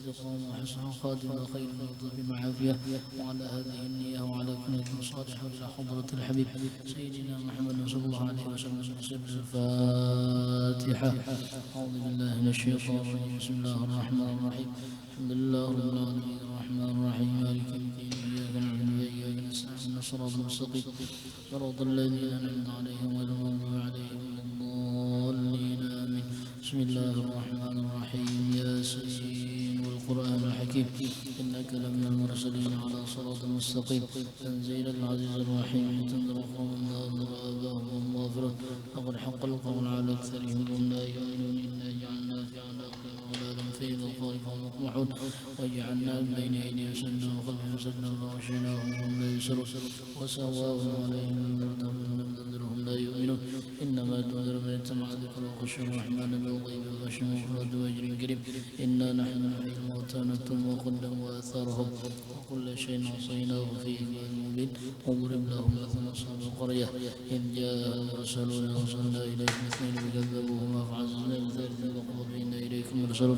استقاموا وحسن خاتمة خير من عافية. وعلى هذه النية وعلى كنية صالحة إلى حضرة الحبيب سيدنا محمد صلى الله عليه وسلم. الفاتحة. أعوذ بالله من الشيطان الرجيم. بسم الله الرحمن الرحيم. الحمد لله رب العالمين الرحمن الرحيم مالك يوم الدين. إياك نعبد وإياك نستعين الصراط المستقيم صراط الذين أنعمت عليهم غير المغضوب عليهم ولا الضالين آمين. بسم الله الرحمن الرحيم. ياسين والقرآن الحكيم إنك لمن المرسلين على صراط مستقيم تنزيل العزيز الرحيم تنذر قوما أنذر آباءهم وهم غافلون لقد حق القول على أكثرهم وهم لا يؤمنون إنا جعلنا في أعناقهم أغلالا في الأذقان فهم مقمحون وجعلنا من بين أيديهم سدا وخلفهم سدا فغشيناهم وهم لا يبصرون وسواء عليهم أنذرتهم لم تنذرهم لا يؤمنون إنما تنذر من اتبع ذكر وخشي الرحمن بالغيب وغشم مفرد وأجر كريم. إنا نحن نحيي الموتى نكتب ما قدموا وآثارهم وكل شيء عصيناه في إمام مبين. واضرب لهم مثل أصحاب القرية إذ جاءها المرسلون أرسلنا إليكم اثنين فكذبوهما فعززنا بثالث فقالوا إنا إليكم مرسلون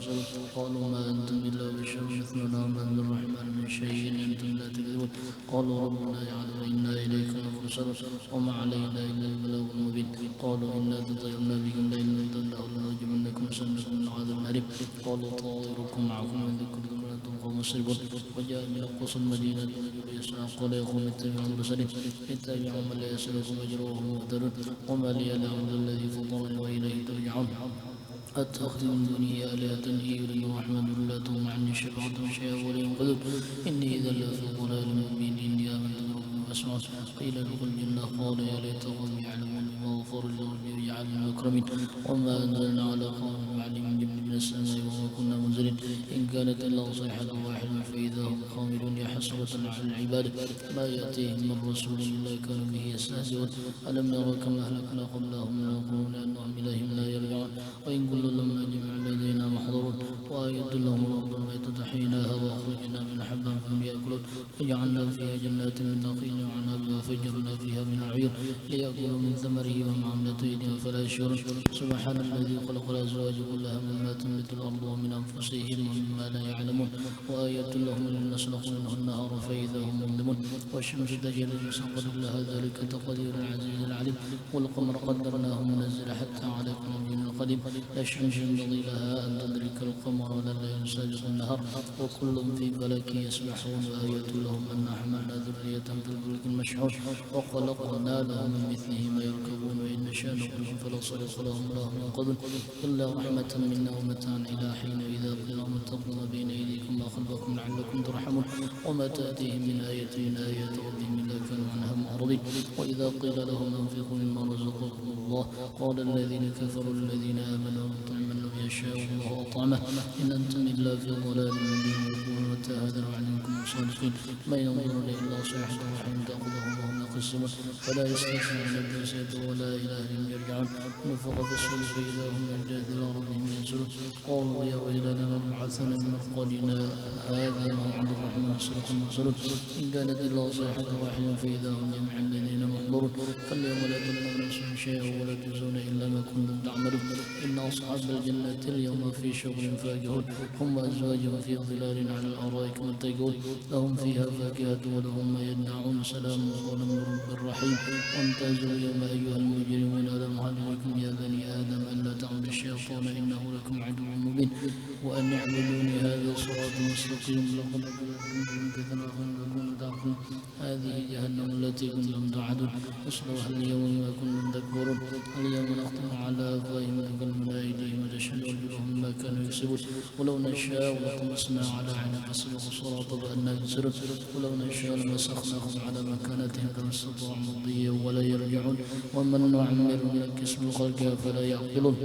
قالوا ما أنتم إلا بشر مثلنا وما أنزل الرحمن من شيء أنتم لا تكذبون قالوا ربنا يعلم إنا إليكم مرسلون وما علينا إلا البلاغ المبين. قالوا إنا تطيرنا بكم لئن لم تنتهوا لنرجمنكم وسنكم من عذاب أليم. قالوا طائركم معكم إن ذكرتم وأنتم قوم مسرفون. وجاء من أقصى المدينة رجل يسعى قال يا قوم اتبعوا المرسلين اتبعوا من لا يسألكم أجرا وهم مهتدون وما لي لا أعبد الذي فطرني وإليه ترجعون أتخذ من دونه آلهة إن يريد الرحمن لا تغن عني شفاعتهم شيئا ولا ينقذون إني إذا لفي ضلال مبين. إني آمنت بربكم فاسمعون قيل ادخلوا الجنة قال يا ليت قومي يعلمون بما غفر لي ربي وجعلني من المكرمين. وما أنزلنا على قوم معلم من السماء وما كنا منزلين إن كانت إلا صيحة واحدة فإذا هم خامدون. يا حسرة على العباد ما يأتيهم من رسول إلا كانوا به يستهزئون. ألم يروا كم أهلكنا قبلهم من القرون أنهم إليهم لا يرجعون وإن كل لما جميع لدينا محضرون. وآية لهم الأرض الميتة تحييناها وأخرجنا من حبا فهم يأكلون وجعلنا فيها جنات من نخيل وعناب وفجرنا فيها من العيون ليأكلوا من ثمره وما عملت أيديهم فلا يشعرون. سبحان الذي خلق الأزواج كلها مما تنبت الأرض ومن أنفسهم ومما لا يعلمون. وآية لهم أن نسلخ منه النهار فإذا هم مظلمون. والشمس تجري لمستقر لها ذلك تقدير العزيز العليم. والقمر قدرناه منزل حتى على كل القديم لا الشمس ينبغي لها أن تدرك القمر ولا الليل سابق النهار وكل في فلك يسبحون. وآية لهم أن حملنا ذرية في الفلك المشحون وخلقنا لهم من مثله ما يركبون وإن نشاء نغرقهم فلا صريخ لهم ولا هم ينقذون إلا رحمة منا ومتاعا إلى حين إذا قيل لهم اتقوا ما بين أيديكم وخلفكم لعلكم ترحمون. وما تأتيهم من آية من آيات ربهم إلا كانوا عنها معرضين. وإذا قيل لهم انفقوا مما رزقكم الله قال الذين كفروا الذين آمنوا نطعم من لم يشاء الله أطعمه إن أنتم إلا في ضلال مبين. يقولون متى هذا الوعد إن كنتم صادقين ما ينظرون إلا صيحة واحدة تأخذهم وهم يقسمون فلا يستطيعون البصير ولا إلى أهلهم يرجعون. نفخ في الصور فإذا هم من جاث إلى ربهم ينزلون. قالوا يا ويلنا من بعثنا من مرقدنا هذا موعد الرحمن صدق المرسلون إن كانت إلا صيحة واحدة فإذا هم جميع الذين محضرون. فاليوم لا تظلم نفس شيئا ولا تجزون إلا ما كنتم تعملون. إن أصحاب الجنة اليوم في شغل فاكهون هم وأزواجهم في ظلال على الأرائك متكئون لهم فيها فاكهة ولهم ما يدعون سلام قولا من رب الرحيم. وامتازوا اليوم أيها المجرمون ألم أعلمكم يا بني آدم أن لا تعبدوا الشيطان إنه لكم عدو مبين وأن اعبدوني هذا صراط مستقيم. لقد كنتم تعقلون هذه جهنم التي كنتم توعدون اصلوها اليوم ما كنتم تكفرون. اليوم نختم على أفواههم وتكلمنا أيديهم وتشهد أرجلهم بما كانوا يكسبون. ولو نشاء لطمسنا على عين فسلكوا الصراط فأنى يبصرون. ولو نشاء لمسخناهم على مكانتهم فما استطاعوا مضيا ولا يرجعون. ومن نعمر ننكس من خلقها فلا يعقلون.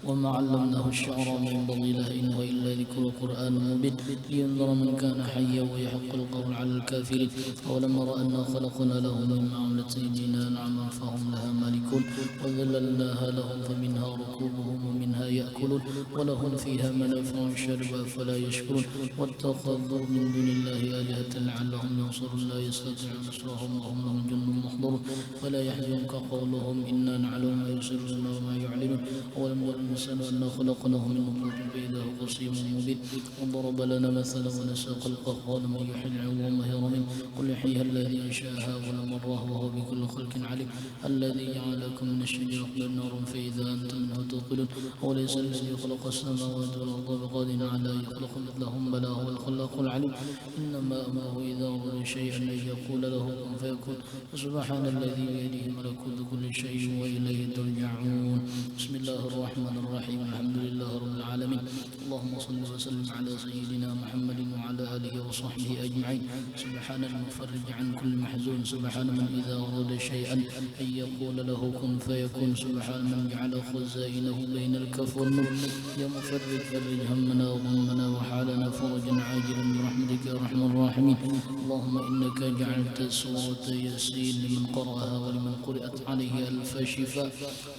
وما علمناه الشعر ما ينبغي له إن هو إلا ذكر قرآن مبين لينذر من كان حيا ويحق القول على الكافرين. أولم يروا أنا خلقنا لهم مما عملت أيدينا أنعاما فهم لها مالكون وذللناها لهم فمنها ركوبهم ومنها يأكلون ولهم فيها منافع شربا فلا يشكرون. واتخذوا من دون الله آلهة لعلهم ينصرون لا يستطيعون نصرهم وهم لهم جند محضرون. فلا يحزنك قولهم إنا نعلم ما يسرون وما يعلنون. أولم الإنسان أنا خلقناه من نطفة فإذا هو خصيم مبين وضرب لنا مثلا ونسى خلقه قال من يحيي العظام وهي رميم قل يحييها الذي أنشأها أول مرة وهو بكل خلق عليم الذي جعلكم من الشجرة نارا فإذا أنتم منه توقدون وليس الذي خلق السماوات والأرض بقادر على أن يخلق مثلهم بلى هو الخلاق العليم إنما أمره إذا أراد شيئا أن يقول له كن فيكون سبحان الذي بيده ملكوت كل شيء وإليه ترجعون بسم الله الرحمن الرحيم الحمد لله رب العالمين اللهم صل وسلم على سيدنا محمد وعلى آله وصحبه أجمعين سبحان المفرج عن كل محزون سبحان من إذا أراد شيئا أن يقول له كن فيكون سبحان من جعل خزائنه بين الكف والنور يا مفرج فرج همنا وغمنا وحالنا فرجا عاجلا برحمتك يا أرحم الراحمين اللهم إنك جعلت سورة ياسين لمن قرأها ولمن قرأت عليه ألف شفاء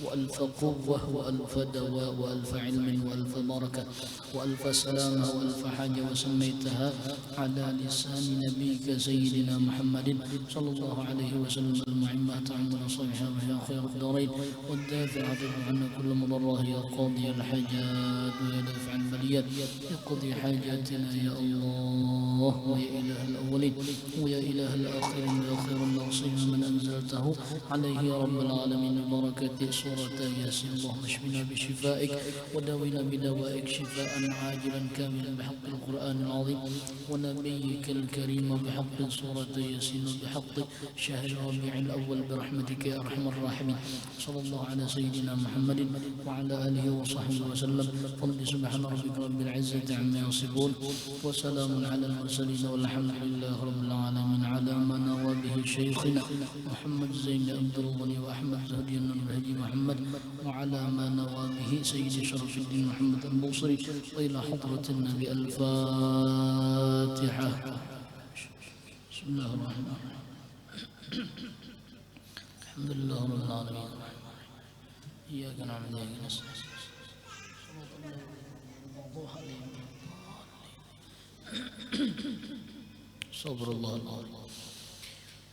وألف قوة وألف دواء وألف علم وألف بركة وألف سلامة وألف حاجة وسميتها على لسان نبيك سيدنا محمد صلى الله عليه وسلم المعمة تعمل صالحا ويا خير الدارين والدافع عنا كل مضره يا قاضي الحاجات ويا دافع البليات يقضي حاجاتنا يا الله ويا إله الأولين ويا إله الآخرين ويا خير الناصرين من أنزلته عليه يا رب العالمين بركة سورة ياسين اللهم اشفنا بشفائك وداونا بدوائك شفاء عاجلا كاملا بحق القرآن العظيم ونبيك الكريم بحق سورة ياسين وبحق شهر ربيع الأول برحمتك يا أرحم الراحمين صلى الله على سيدنا محمد وعلى آله وصحبه وسلم قل سبحان ربك رب العزة عما يصفون وسلام على المرسلين والحمد لله رب العالمين على ما نوى به شيخنا محمد زين عبد الغني وأحمد زهدي الهدي محمد وعلى ما نوى به سيد شرف الدين محمد البوصري وإلى حضرة النبي الفاتحة بسم الله الرحمن الرحيم الحمد لله رب العالمين إياك نعبد وإياك نستعين صبر الله العظيم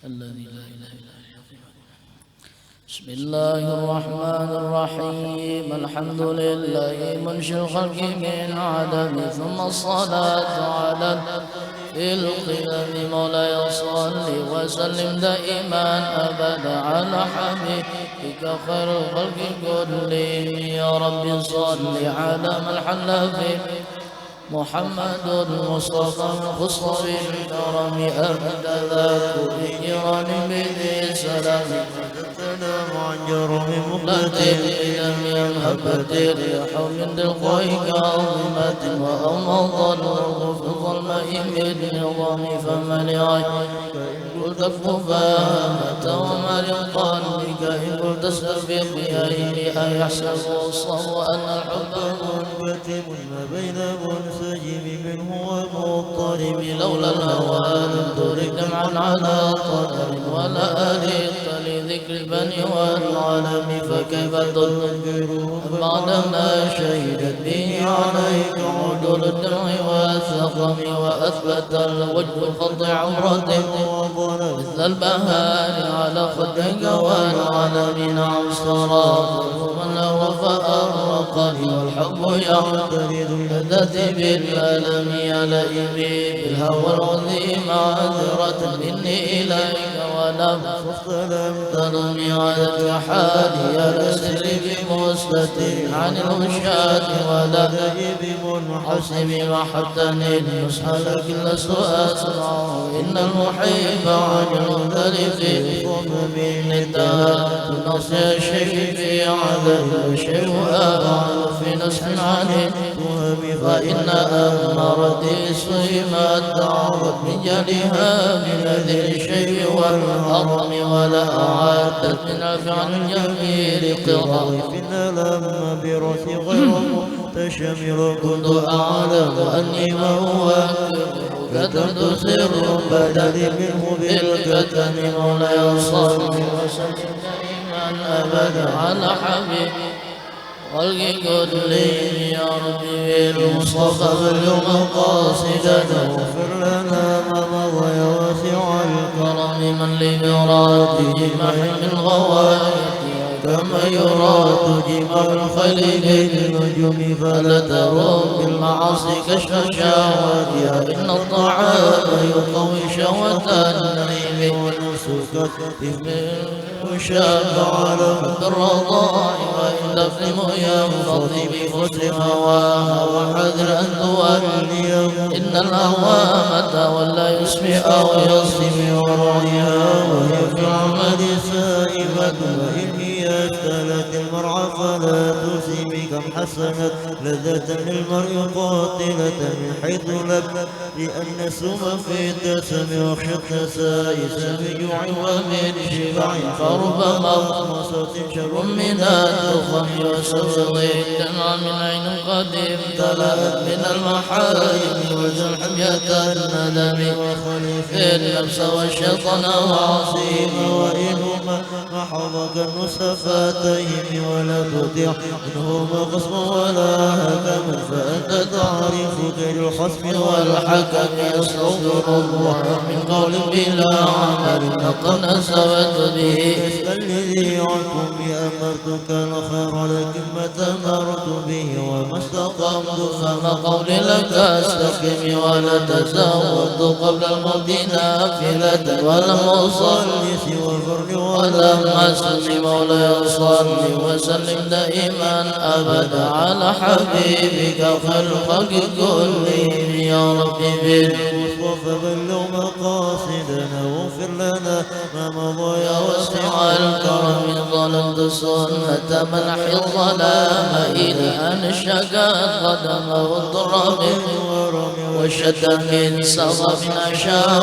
الذي لا إله إلا هو بسم الله الرحمن الرحيم الحمد لله منشئ الخلق من عدم ثم الصلاة على في القيام مولاي صل وسلم دائما أبدا على حبيبك خير الخلق كلهم يا رب صل على من حل في محمد المصطفى الخص بالكرم أبد ذاك بجيران بذي سلام عن جرم مقتل لم ينهبت الريح من دلقي كاظمة وأمض الأرض في الظلماء بالنظام فملعي قلت فامت ومر قلبك إن قلت استفق بأيه أيحسب الصبر أن الحب منكتم ما بين منسجم منه ومضطرب لولا الهوى لم ترك دمعا على قدر ولا أليق لذكر البني والعالم فكيف تنكره بعدما شهدت به عليك عدول الدمع والثقم وأثبت الوجه الخط عمرة مثل البهار على خدك والعالم نعم صراط ومن فأرقني والحب يعترض الذات بالألم علي بالهوى العظيم عذرة مني إليك ولم ترمي على حالي على سر بمستتر عن الوشاة ولا بمنحسب وحتني النصح لكن لست أسرع إن المحيب عن المختلف من الدهات نصي الشيء في عدد الشيء أبعد في نصح عن التهم فإن أمرت الصيمة تعرض من جلها بنذر الشيء والحرم ولا أعادت من الفعل الجميل قراء لما برث غير متشمر كنت أعلم أني وهو كتمت سر بدل منه بالكتم مولاي صل وسلم دائما أبدا على حبيب خلق كلهم يا ربي بالمصطفى بلغ قاصدنا واغفر لنا ما مضى يا واسع الكرم من لمراده محي من غوايته كما يرى تجمع الخليل للنجوم فلا تروم بالمعاصي كشف شهواتها إن الطعام يقوي شهوة النعيم ونفسك إثم مشابه بالرضاع وإن تفلم ينفضي بفتح هواها وحذر أن تولي إن الهوى تولى يسمع أو يصم ورعيها وهي في العمد سائبة وإن هي اشتلت المرعى فلا تسم كم حسنت لذة للمرء قاتلة من حيث لب لأن السم في الدسم واخشى التسايس بجوع ومن شبع فربما مصمصة شر من الدخن وسوء الدمع من عين قد امتلأت من المحارم والحمية الندم وخليف النفس والشيطان وعصيم وإنهما محضك النسفتين ولا تطيع منهما قسم ولا هكم فأنت تعرف كيد الخصم والحكم يستغفر الله من قول بلا عمل لقد نسبت به الذي عنكم أمرتك الخير لكن ما تمرت به وما استقمت فما قولي لك استقم ولا تزودت قبل الموت نافلة ولم أصلي سوى الفرد ولم أسلم مولاي صلي وسلم دائما أبدا على حبيبك خير الخلق كلهم يا ربي بالمصطفى بلغ مقاصدنا واغفر لنا ما مضى يا واسع الكرم ظلمت سنة منح الظلام إلى أن شقت قدمه الضر من ورم وشد من صغب أشاه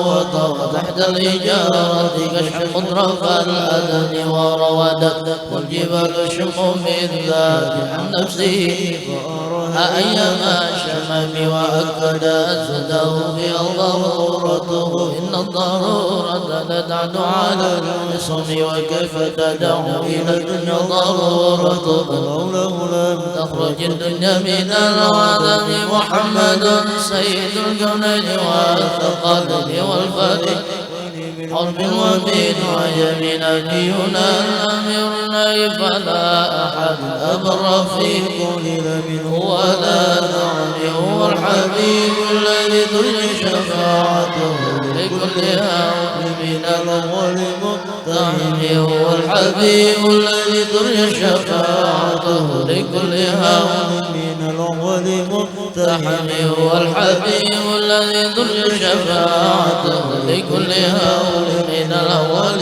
وطغى تحت الإجارة كشف مطرف الأذن وروادت والجبال شم من ذاك عن نفسه فأراها أيما شمم وأكدت زده في ضرورته إن الضرورة تدعد على الصم وكيف تدعو إلى الدنيا ضرورة فلوله لم تخرج الدنيا من العدم محمد سيد الكونين والثقلين والفريق حرب وبين وجم نبينا الأمير فلا أحد أبر في قول منه ولا نعم هو الحبيب الذي ترجى شفاعته لكل هول من الأول مقتحم هو الحبيب الذي ترجى شفاعته لكل هول من الأول مقتحم هو الحبيب الذي ترجى شفاعته لكل هول من الأول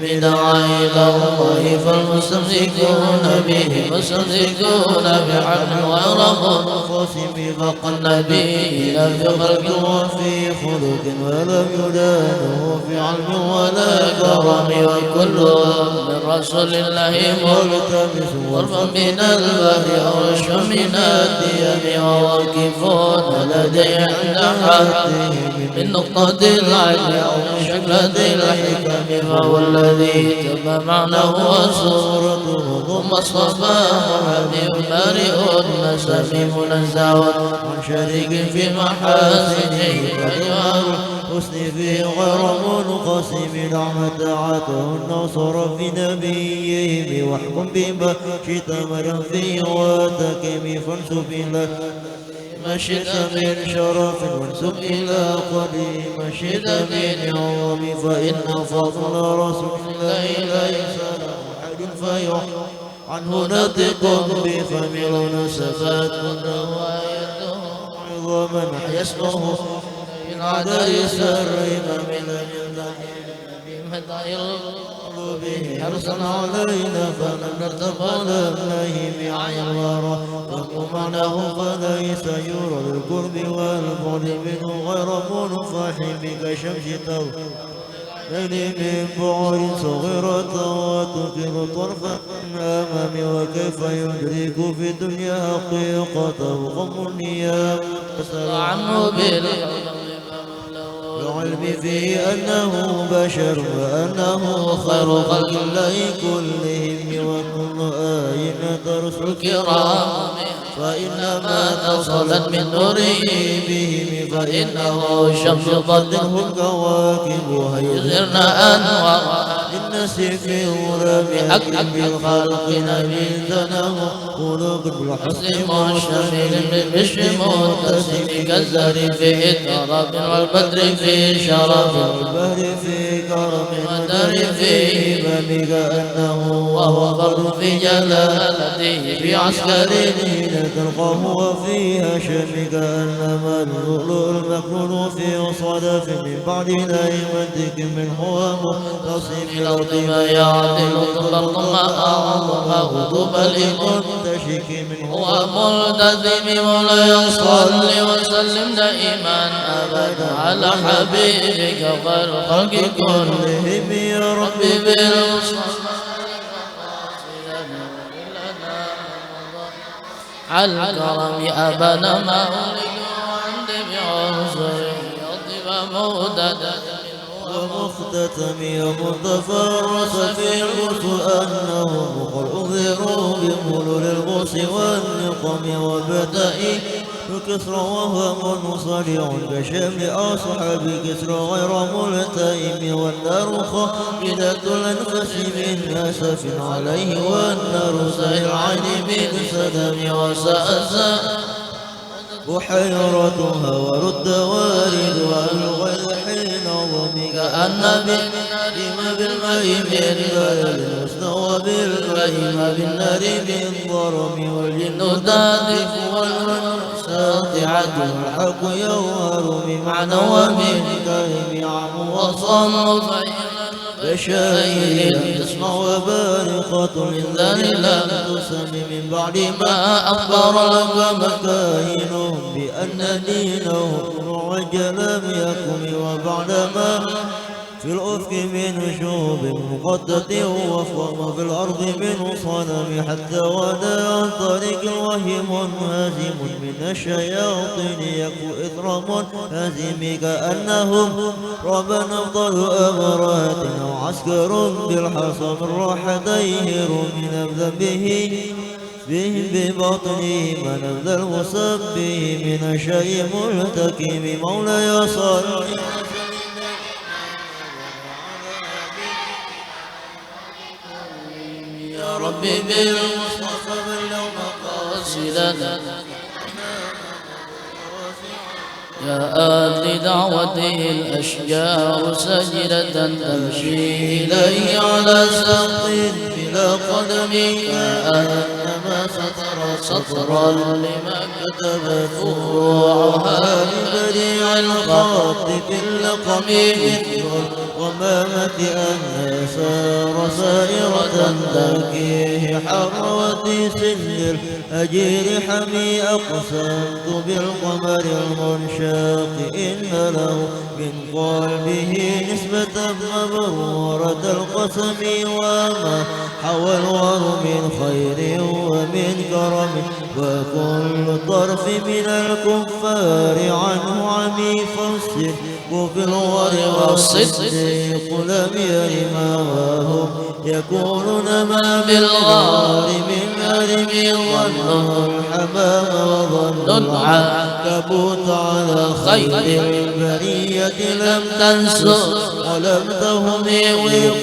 بدعا إلى الله فالمستمسكون به مستمسكون بحبل وغير منقسم فوق النبي لا في خلق وفي خلق ولم يدانه في علم ولا كرم وكلهم من رسول الله ملتمس غرفا من البر أو رشا من الديم وواقفون لدي عند حدهم من نقطة العلم أو من شكلة الحكم فهو الذي تم معناه وصورته ثم اصطفاه حبيب بارئ نسم منزه عن شريك في محاسنه فجوار الحسن فيه غير منقسم نعمة عاته النصر في نبيه واحكم بما شئت مرا فيه وتكم فانسب إلى ما شئت من شرف وانسب إلى قديم ما شئت من عظم فإن فضل رسول الله ليس له حد فيح عنه نطق بفم ونسفات ونوايته عظما يسمه من عدل سر من بمدعي به حرصا علينا فلم نرتقى لله عن الورى ومعناه فليس يرى القرب والبعد منه غير منفحم كشمس توبين من بعد صغيرة وتقل طرفا أمام وكيف يدرك في الدنيا حقيقته غم النيام عنه العلم فيه أنه بشر وأنه خير خلق الله كلهم وكل آية ترسل الكرام فإنما تصلت من نوره بهم فإنه شمس ضده الكواكب يظهرن أنوارا إن أسس في غلام أكرم بالخلق نبي ثناه خلق بالحسن والشميل بالبشر متسم كالزهر في طرب والبدر في شرف والبهر في كرم والدر في همم كأنه وهو فرد في جلالته في عسكر حين تلقاه وفي هشم كأنما اللؤلؤ المكنون في صدف من بعد لا يمدك منه متصم الأرض ما يعدل الأرض ما أعظمه طوبى لمنتشك منه وملتزم ولا يصلي وسلم دائما أبدا على حبيبك خير الخلق كلهم يا ربي بالمصطفى على الكرم أبدا ما أريد عندي بعذر يطيب موددا ومختتم ومتفرس في الغرف أنهم قد أنذروا بملول الغوص والنقم وبدأ كسرى وهو منصرع كشم أصحاب كسرى غير ملتئم والنار خالدة الأنفس من أسف عليه والنار سيل العين من سدم وسأسا بحيرتها ورد وارد والغى الحين ضمك كأن بالنار بالماء بالليل المستوى بالماء بالنار بالضرم والجن تهتف والمن ساطعة والحق يوهر بمعنى ومن كلم عم وصم بشاير تسمع وبارقة من ذل لم تسم من بعد ما أخبر لك مكاين بأن دينه معجل لم يكن وبعدما في الأفق من نشوب مقدة وفوق في الأرض من صنم حتى ودا عن طريق الوهي منهزم من الشياطين يكو إثر منهزم كأنهم ربا أفضل أمرات أو عسكر بالحصى من راحتيه رمي نبذا به ببطنه من أبذى المسبه من شيء ملتكم مولاي صل يا ربي بالمصطفى باليوم قاصدا يا آت دعوته الأشجار سجدة تمشي إليه على سقط بلا قدم كأنما سطرا لما كتب فروعها ببديع الخط في اللقم مثل الغمامة أن سار سائرة تركيه حروة سن الأجير حمي أقسمت بالقمر المنشاق إن له من قلبه نسبة مبرورة القسم وما حوى الور من خير ومن كرم وكل طرف من الكفار عنه عمي فالصدق في الور والصديق لم يرم وهم يكونون ما بالغار من أرم ظنه الحمام وظن العنكبوت على خير البرية لم تنسوا ولم تهم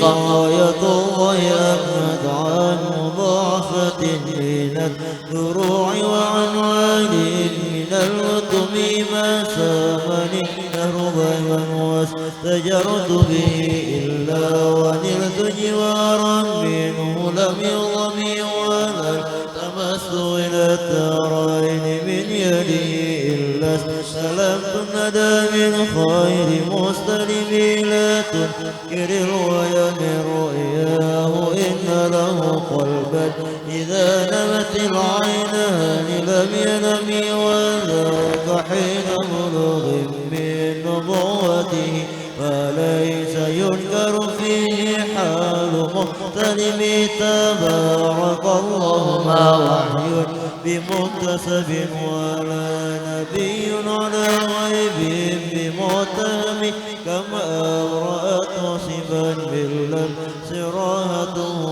وقاية الله أبعد عن مضاعفة من الدروع وعن عالٍ من الوطم ما سامني نهر ضيما واستجرت به إلا ونلت جوارا منه لم يظلم ولا التمس إلى الدارين من يدي إلا استلمت الندى من خير مستلم لا تنكر الويا من رؤياه إن له قلبا إذا نمت العينان لم ينم وذاك حين بلوغ من نبوته وليس ينكر فيه حال مختلف تبارك الله ما وحي بمكتسب ولا نبي على غيب بمتهم كما أبرأت وصفا باللمس راهته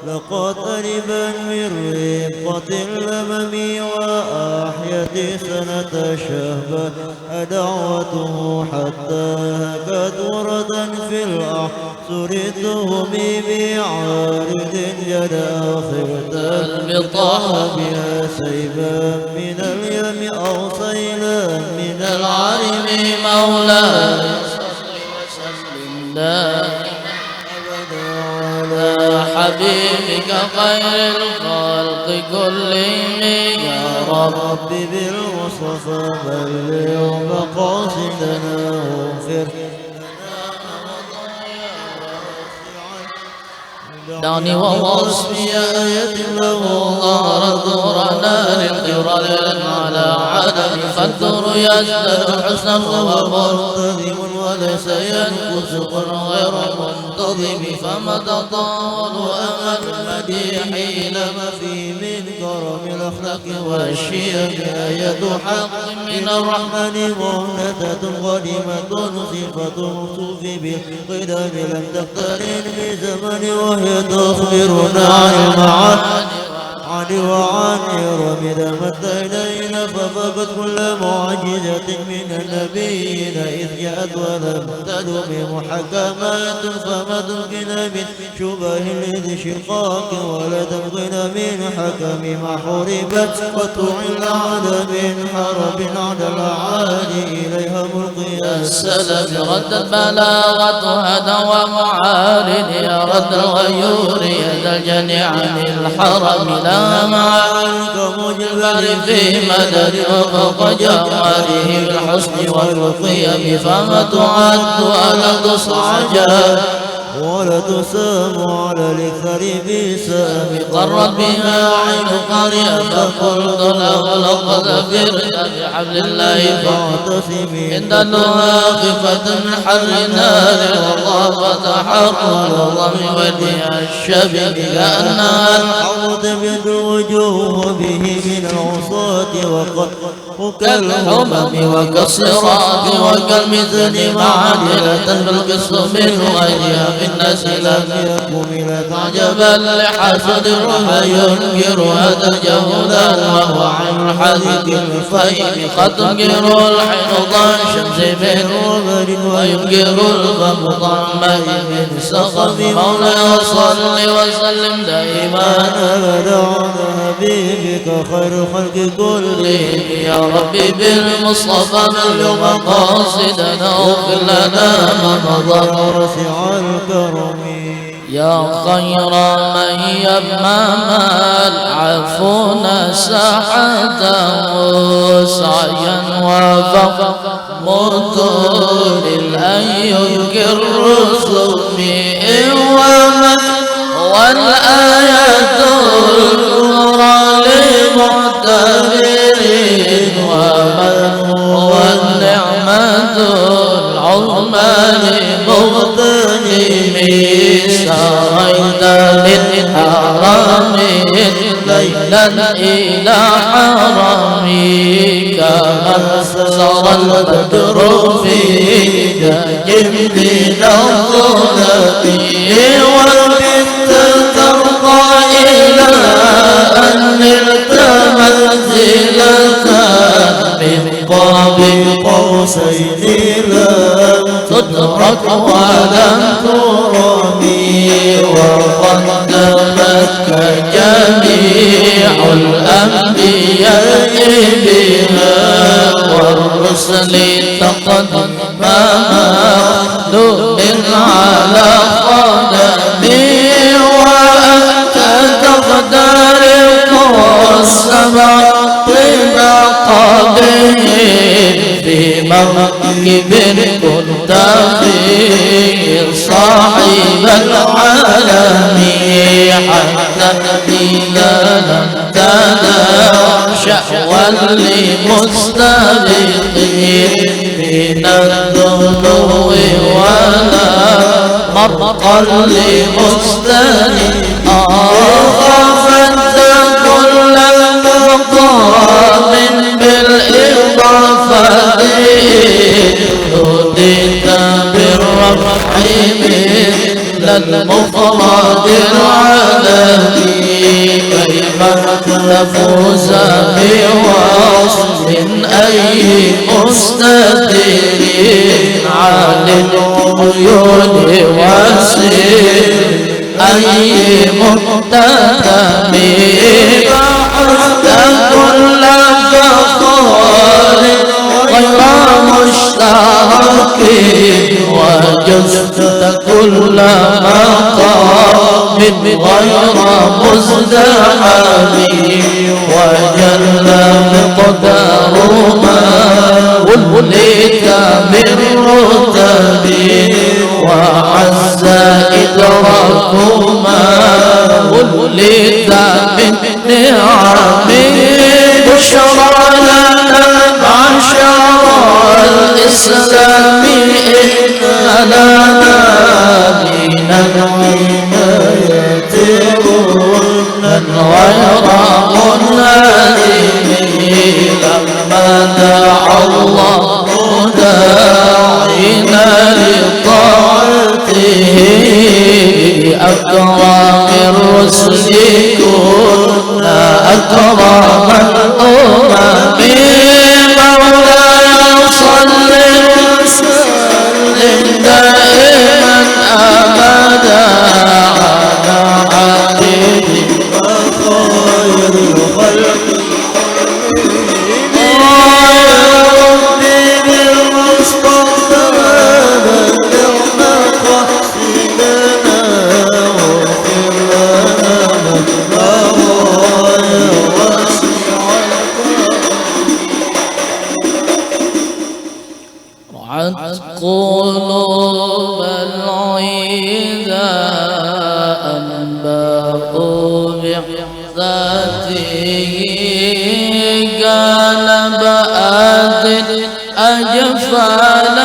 وأطلقت قريبا من رقة اللمم وأحيت سنة شهبة دعوته حتى هكت وردا في الأحسن سردته بمعارض جدا خرتا بطه بها سيفا من اليم أو صيلا من العرم مولاي صل وسلم دائما على حبيبك خير الخلق كلهم يا رب بالمصطفى بلغ مقاصدنا واغفر دعني ووصفي آية له ظهرت ظهرنا للقرار على عدم فانظر يزداد حسنا وهو مرتضم وليس ينقص غير منتظم فما تطاول أمل المديح لما في من كرم الأخلاق والشيم آية حق من الرحمن مهنة غنيمة صفة موصوف بالقدم لم تقترن بزمن وهي تخبرنا عن المعاني وعن رمد مد إلينا ففقد كل معجزة من النبيين إذ جاءت ولم تدم محكمات فما تمكن من شبه الانشقاق ولا تمكن من حكم ما حربت وتعل على من حرب على العالي إليها ملقيا السلف ردت بلاغة هدى ومعارض يا رد الغيور يد الجني عن الحرم لا معارك مجبر في مدد وفوق جماله بالحسن والقيم فما تعد ولا تصعجا ولا تسام على الإكثر بسام قرت بها عين قرية فقلت له لقد فرت بحبل الله فاعتصمي عند النهى خفة من حر النار والله فتحر الظلم وديها الشبك كأنها حوض بيد الوجوه به من العصاة كالحمم وكالصراط وكالمثل معادلة بالقسط من غيرها في الناس لم يكملت عجبا لحسد الرمى ينكر هذا جهولا وهو عن الحديث الفيم قد تنكر الحيض شمس من رمل وينكر الغمض ماء من سخف مولاي صل وسلم دائما أبدا على حبيبك خير خلق كلهم يا ربي بالمصطفى بلغ مقاصدنا واغفر لنا ما مضى واسع الكرم يا خير من يمام العفو ساحته سعيا وفق مطول أن ينكر رسومي ومن والآية الكبرى لمعتبرين ومن هو النعمة العظمى لمغتنمين سريت للحرم ليلا إلى حرمي كما سرى البدر في جنب الظلم وبت ترقى إلى أن نلت منزلة من قاب قوسين لم تدرك ولم ترمي وقدمتك جميع الأنبياء بها والرسل تقدم مخلوق على قدمي وأنت تخترق السماء طبق به في موكب كنت فيه صاحب العالم حتى إذا لم تدع شأوا لمستبقين من الذنوب ولا مرقا لمستنين خافت كل مقام بالإضافة هديت بالرفع مثل المفرد العالمي كيف تفوز بوصل من أي مستدير عن العيون وسير أي مقتدم بعد كل فخار غير مشترك وجزت كل مقام غير مزدحم وجل مقدار ما وليت من رتب وعز إدراك ما وليت من نعم بشرى لنا معشر الإسلام إننا من العناية غرنا غير منادم لما دعا الله داعينا لطاعته أكرم الرسل كنا أكرم الأمم مولاي صل وسلم دائما أبدا على حبيبك خير الخلق قلوب العيدا أنباء بذاته كان بآت أجفالات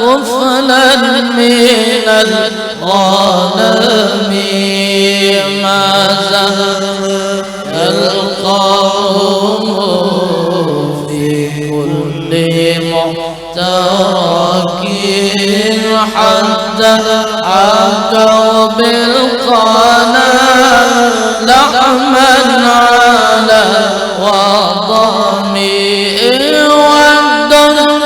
غفلا من الغنم ما زال القوم في كل محترك حتى عكوا بالقنا لحما على وضمئ والدم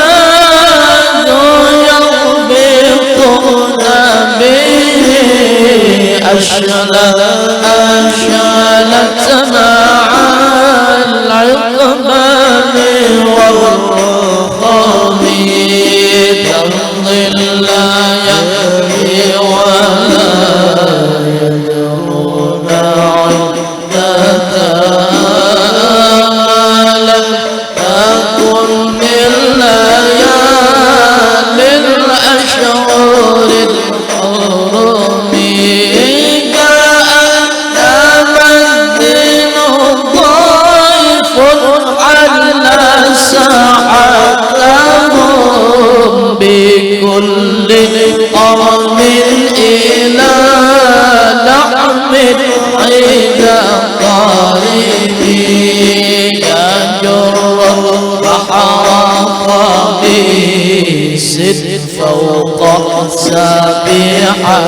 فكادوا يغبطون به أشلت مع العقبان والرخام تمضي لا يهدي ولا يدرون عدتها لم تكن من ليالي الأشهر الحرم كأنما الدين ضيف على ساحتهم بكل قرن إلى لحم عند قريب يجر البحر خبيث فوق سابحة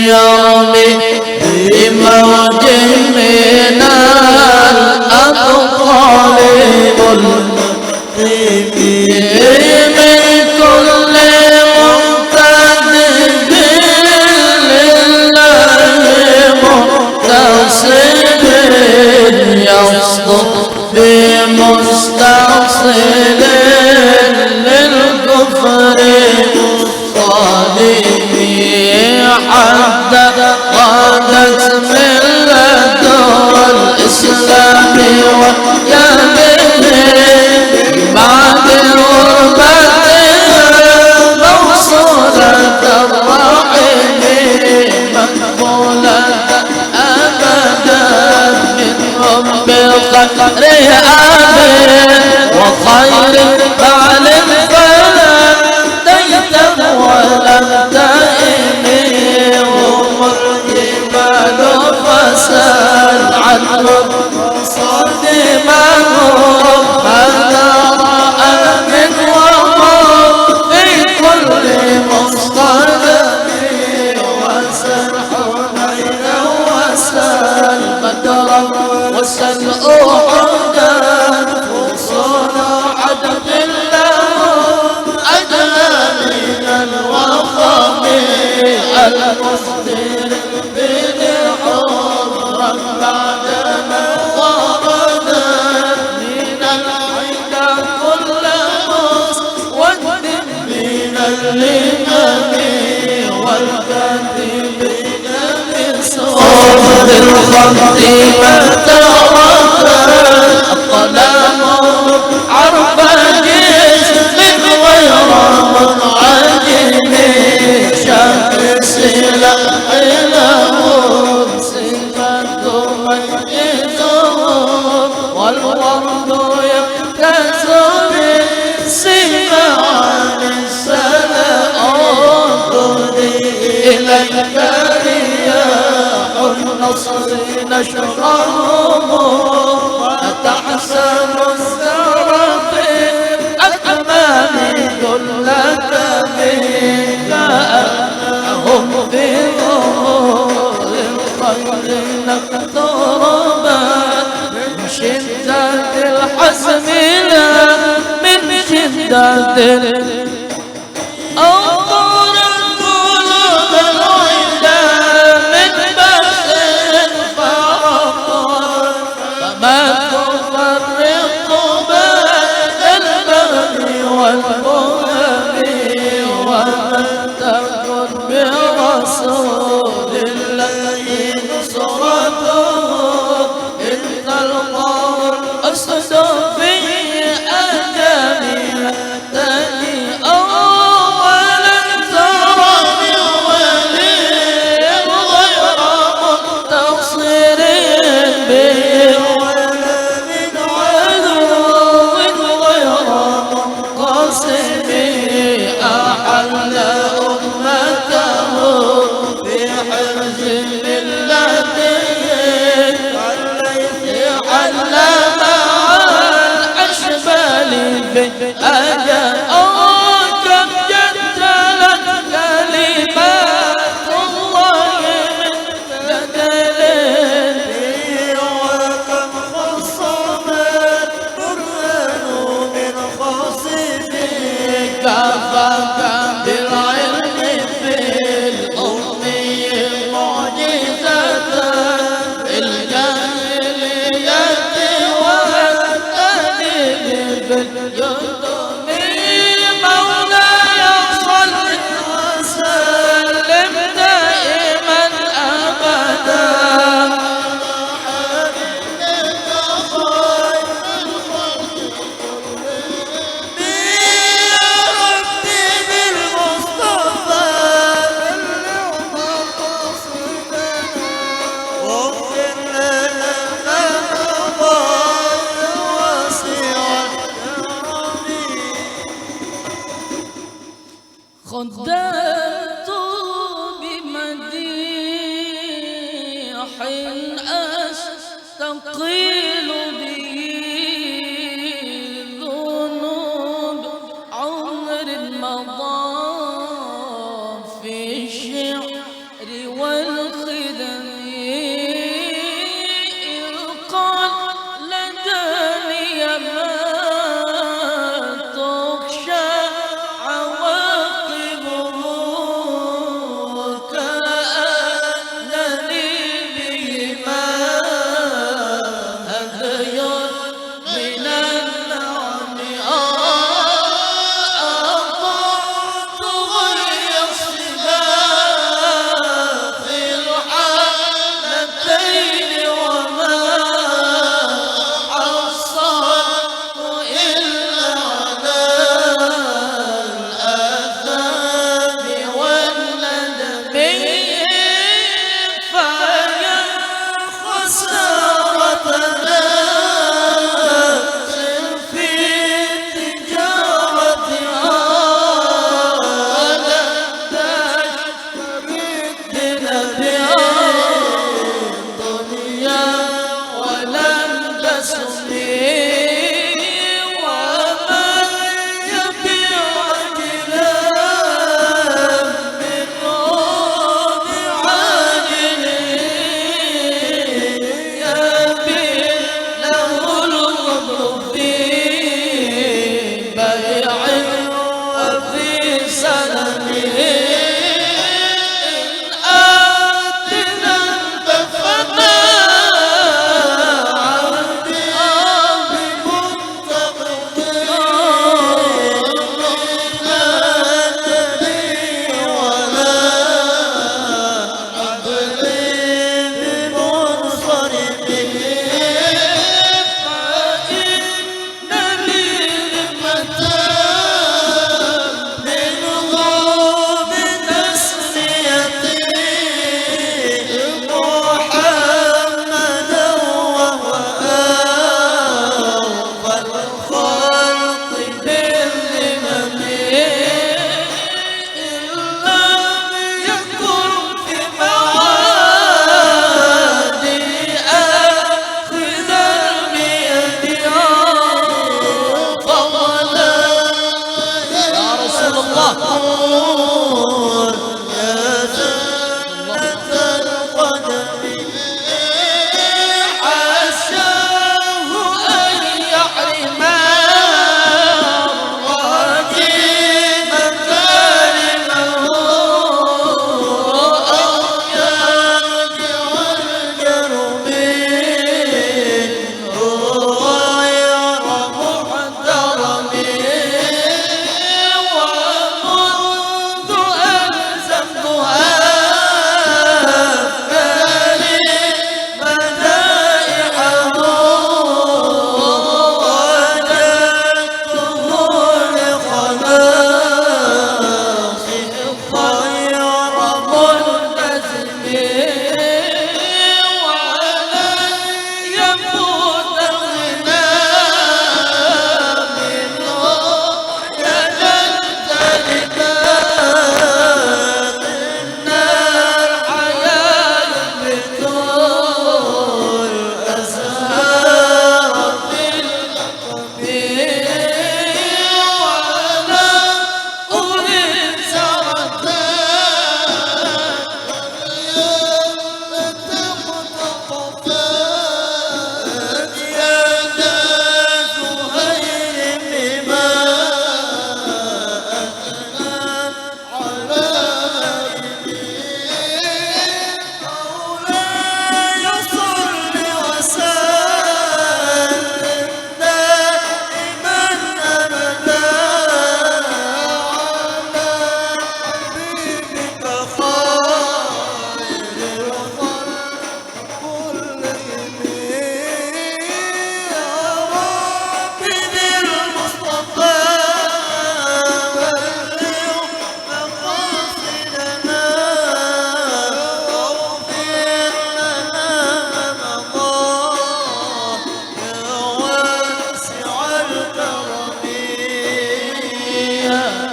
يرمي بموج من الأبطال من كل مقتدب لله مقتصد يصدق بمستحصل للكفر الظالم حتى قادت ملة الإسلام ويده بعد غربتها موصولة الرحم مقبولة أبدا منهم بالقدر آمن وخير بعل فلا ديت ولم تئن هم الجبال فسال عنهم صدمهم هذا رأى من وراء في كل مصطدم وسل حنين وسل بالخط ما ترك الظلام عرف جسم غير منعجم شخص سلاح له صفة ميزه والورد يقتسم بالسماع عن السلام إليك النصر نشرهم وتحسن الثرى في الأكمام كلك منك أنهم في ظهور الخير نقتربا من شدة الحزم لا من شدة خدمت بمديح أستقيل به ذنوب عمر مضى في الشعر والخدم إذ قال لداني ما تخشى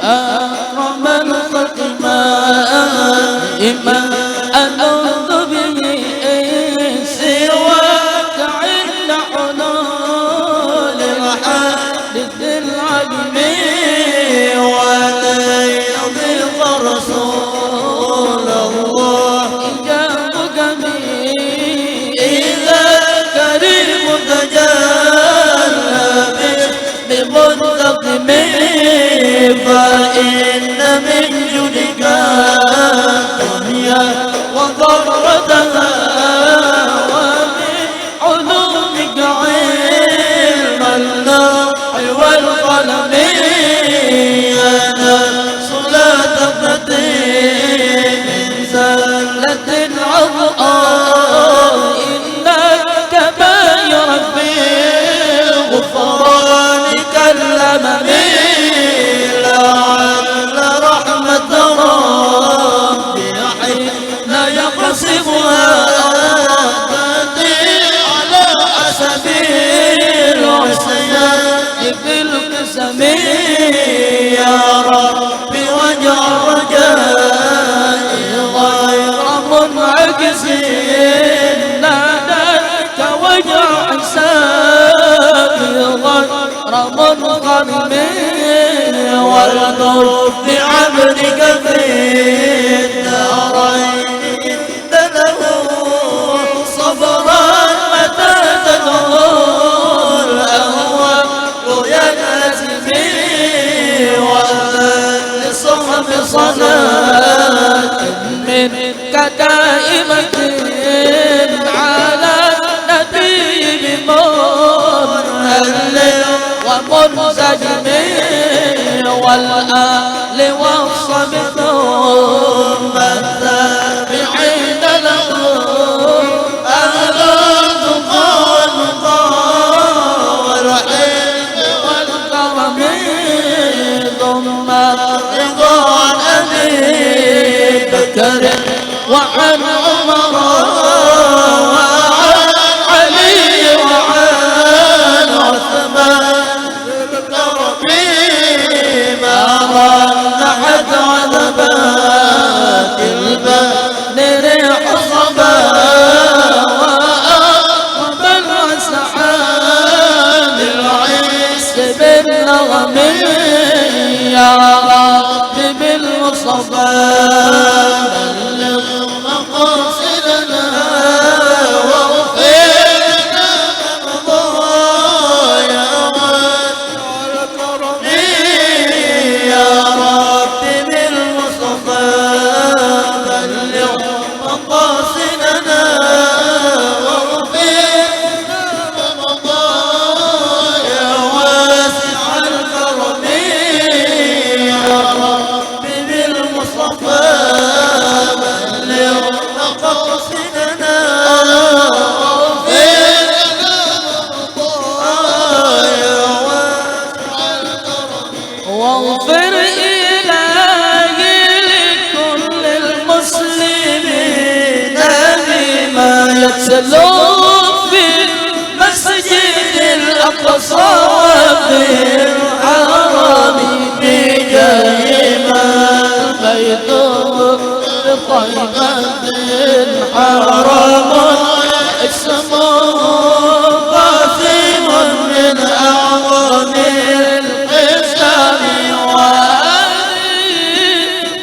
أكرم الخلق ما أنوذ به سواك عند حلول الحادث العلم ولا يضيق رسول الله إجابك به إذا كريم تجلى بمنتقم فإن من جودك الدنيا وضرتها ومن علومك علم اللوح والقلم أنا صلاة ابنتي من زلة عظاء إنك باير في غفرانك الأمم لعل رحمة ربي حين يقسمها تأتي على حسب العصيان بالقسم يا ربي واجعل رجائي غير منعكس ناداك وجع حسابي غير منقلب والطف بعبدك في الدارين إن له صبرا متى تدعو الأهوال ينهزم وأن لصحب صلاة منك دائمة على نبي بمنهل ومنسجم والآل والصحب ثم التابعين لهم أهل التقى والحلم والكرم ثم رضا عن أبي بكر وعن عمر وعن علي وعن عثمان ما رنحت عذبات بدر ريح صبا وأقبل وسحاب العز بالنغم يا رب بالمصطفى بلغ مقاصدنا واغفر لنا مضايا والكرم يا رب بالمصطفى بلغ مقاصدنا واغفر لنا مضايا واسع الكرم يا رب بالمصطفى بلغ مقاصدنا واغفر لنا مضايا واسع الكرم واغفر إلهي لكل المسلمين سلوا في مسجد الأقصى وفي الحرم بجيما بيت بطيبة حرم اسمه قاسم من أعظم الإسلام وهذه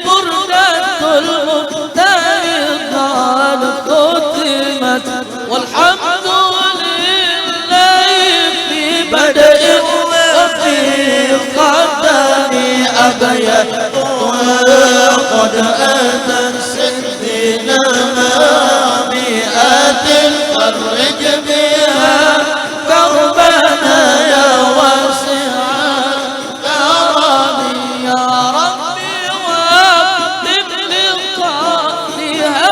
بردة المختار قد ختمت والحمد لله في بدء وفي ختم أبيتها قد أتت ستنا مئات فرج بها كربنا يا واسع الكرم يا ربي وابد لقائها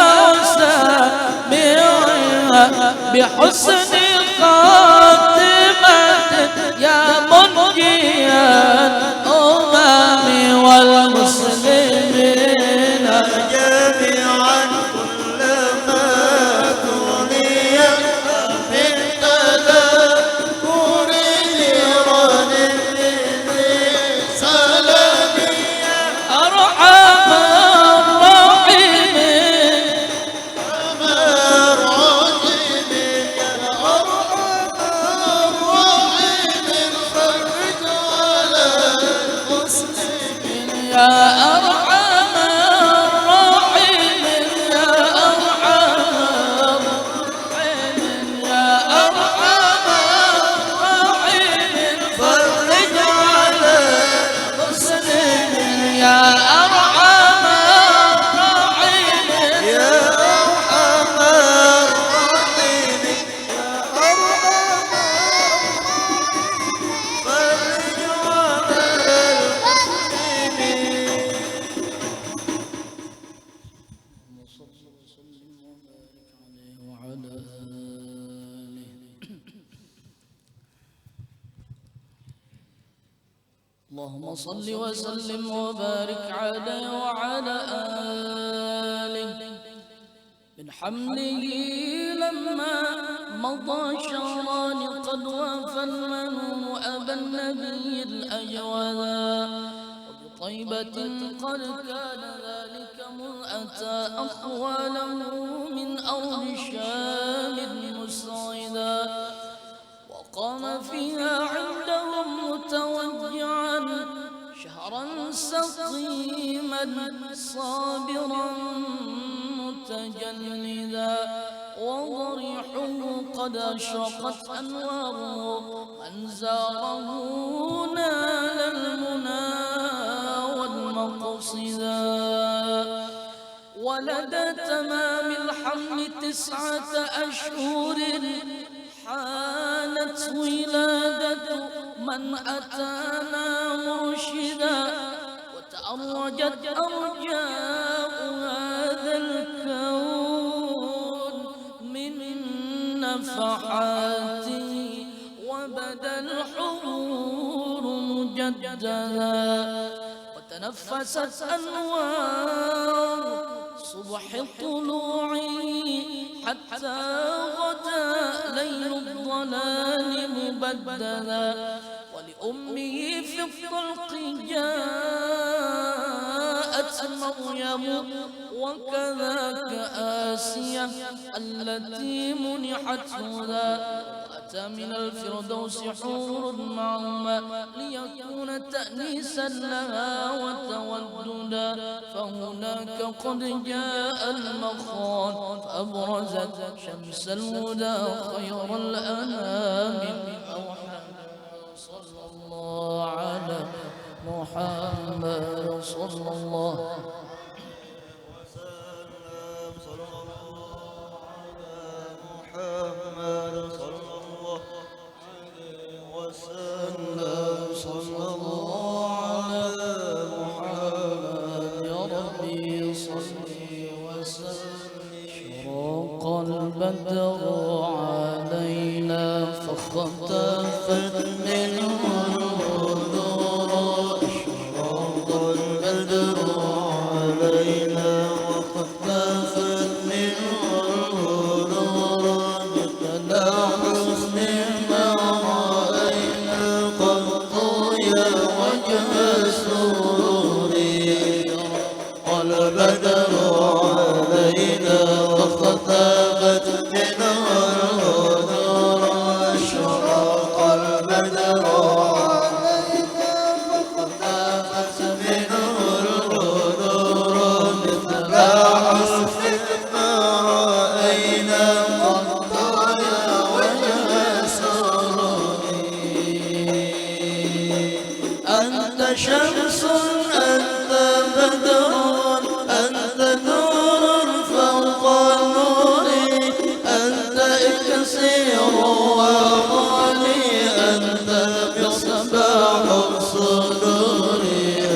وسامعها بحسن خاتمة يا منجيا الأمم والمسلمين جميعا كلما تولي من تذكر نيران سلامية أرحم الراحمين يا أرحم الراحمين يا أرحم الراحمين يا أرحم الراحمين فرج على المسلمين يا أرحم الراحمين يا أرحم الراحمين يا أرحم فرج على المسلمين. وعلى آله اللهم صل وسلم وبارك عليه وعلى آله من حمله لما مضى شهران قد وافى المنون أبا النبي الأجولا وبطيبة قد كان ذلك مذ أتى أخواله من أرض الشام مسعدا وقام فيها عندهم متوجعا شهرا سقيما صابرا متجلدا وضريحه قد أشرقت أنواره من زاره نال المنى والمقصدا ولدى تمام الحمل 9 أشهر حانت ولادة من أتانا مرشدا وتأرجت أرجاء هذا الكون من نفحاته وبدا الحور مجددا وتنفست أنوار صبح الطلوع حتى غدا ليل الضلال مبددا ولأمه في الطلق جاءت مريم وكذاك آسية التي منحت هدى وأتى من الفردوس حور معهما ليكون تأنيسا لها وتوددا فهناك قد جاء المخاض فأبرزت شمس الهدى خير الأنام صلى الله على محمد صلى الله وسلم صلى الله على محمد صلى الله عليه وسلم صلى الله على محمد يا ربي صل وسلم شرق البدر علينا فاختفت منه النور شرق البدر علينا واختفت منه النور خفت منه الغدور واشرق البدر علينا فاختفت منه الغدور مثل عصف ما رأينا قط يا وجه سروري أنت شمس أنت بدر أنت نور فوق النور أنت إكسير وغالي أنت مصباح الصدور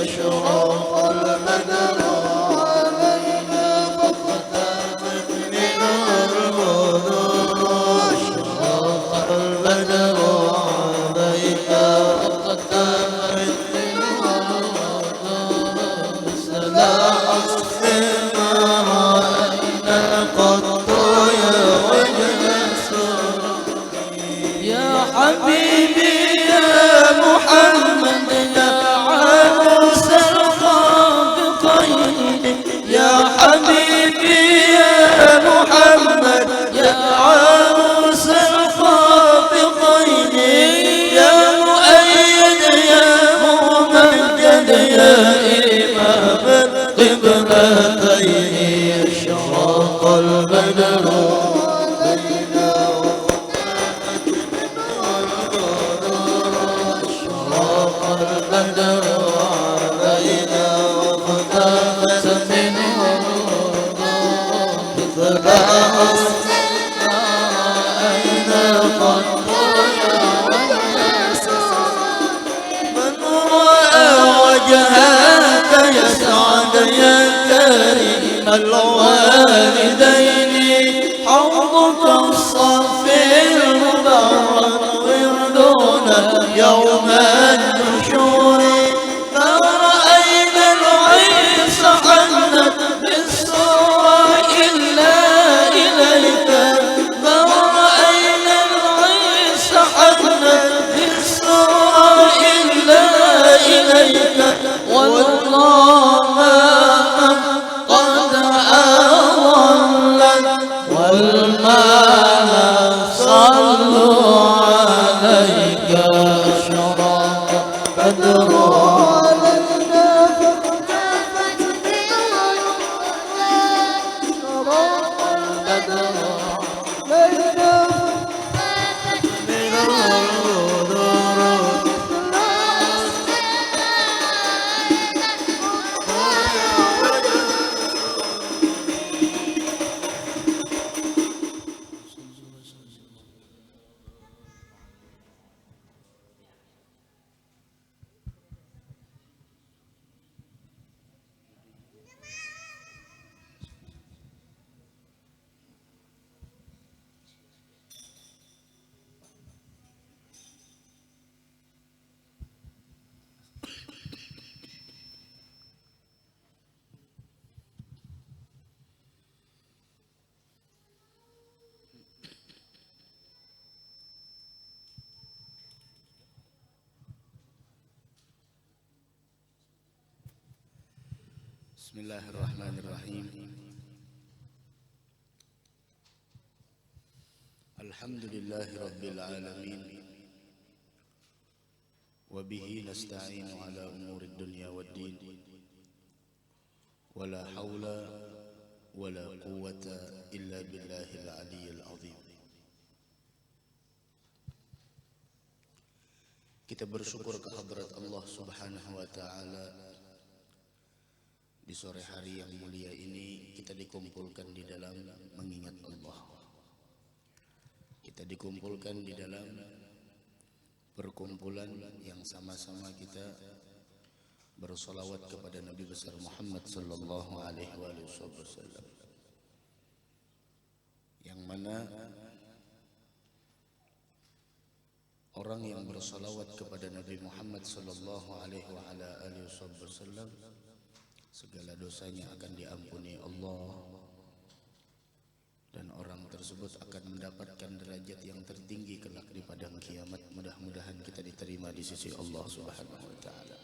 أشرق البدر علينا فاختفت منه الغدور أشرق البدر علينا فاختفت منه الغدور مثل عصف ما رأينا قط يا وجه سروري يا حبيبي يا محمد يا عروس الخافقين يا حبيبي يا محمد يا عروس الخافقين يا مؤيد يا ممجد يا إمام القبلتين أشرق البدر علينا وفتحت منه الغدور أشرق البدر علينا وفتحت منه الغدور مثل عصف ما رأينا قط يا وجه سروري من رأى وجهك يسعد يا كريم الوالدين حوضك الصافي المبرد وردنا يوم النشور ما رأينا العيس حنت بالسرى إلا إليك ما رأينا العيس حنت بالسرى إلا إليك والله ما قد أضلت والمال صلوا عليك أشرق بدر علينا فاختفت منه أشرق البدر علينا فاختفت منه الغدور Bismillahirrahmanirrahim. Alhamdulillahi rabbil alamin. Wa bihi nasta'inu ala umurid dunya waddin. Wala hawla wala quwwata illa billahil aliyyil azim. Kita bersyukur kehadrat Allah Subhanahu wa taala. Di sore hari yang mulia ini kita dikumpulkan di dalam mengingat Allah. Kita dikumpulkan di dalam perkumpulan yang sama-sama kita bersolawat kepada Nabi besar Muhammad sallallahu alaihi wasallam. Yang mana orang yang bersolawat kepada Nabi Muhammad sallallahu alaihi wasallam segala dosanya akan diampuni Allah dan orang tersebut akan mendapatkan derajat yang tertinggi kelak di padang kiamat. Mudah-mudahan kita diterima di sisi Allah Subhanahu wa taala.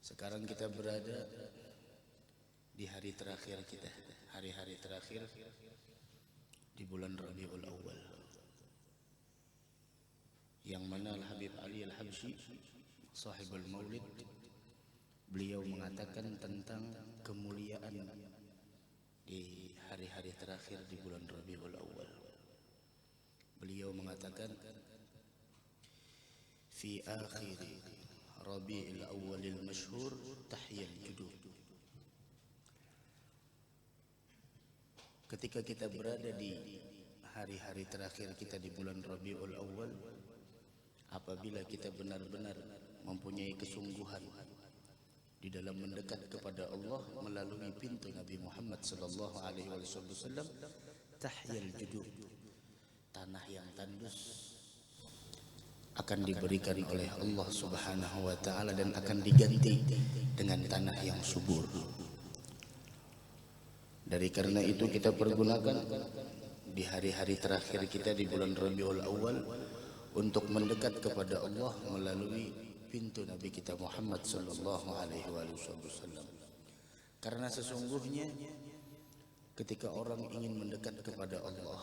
Sekarang kita berada di di hari terakhir kita, hari-hari terakhir di bulan Rabiul Awal, yang mana Al-Habib Ali Al-Habsyi sahibul Maulid, beliau mengatakan tentang kemuliaan di hari-hari terakhir di bulan Rabiul Awal. Beliau mengatakan fi akhir Rabiul Awalil masyhur tahyal judud. Ketika kita berada di hari-hari terakhir kita di bulan Rabiul Awal, apabila kita benar-benar mempunyai kesungguhan di dalam mendekat kepada Allah melalui pintu Nabi Muhammad sallallahu alaihi wasallam, tahyal judud, tanah yang tandus akan diberikan oleh Allah Subhanahu wa taala dan akan diganti dengan tanah yang subur. Dari karena itu kita pergunakan di hari-hari terakhir kita di bulan Rabiul Awal untuk mendekat kepada Allah melalui pintu Nabi kita Muhammad sallallahu alaihi wasallam. Karena sesungguhnya ketika orang ingin mendekat kepada Allah,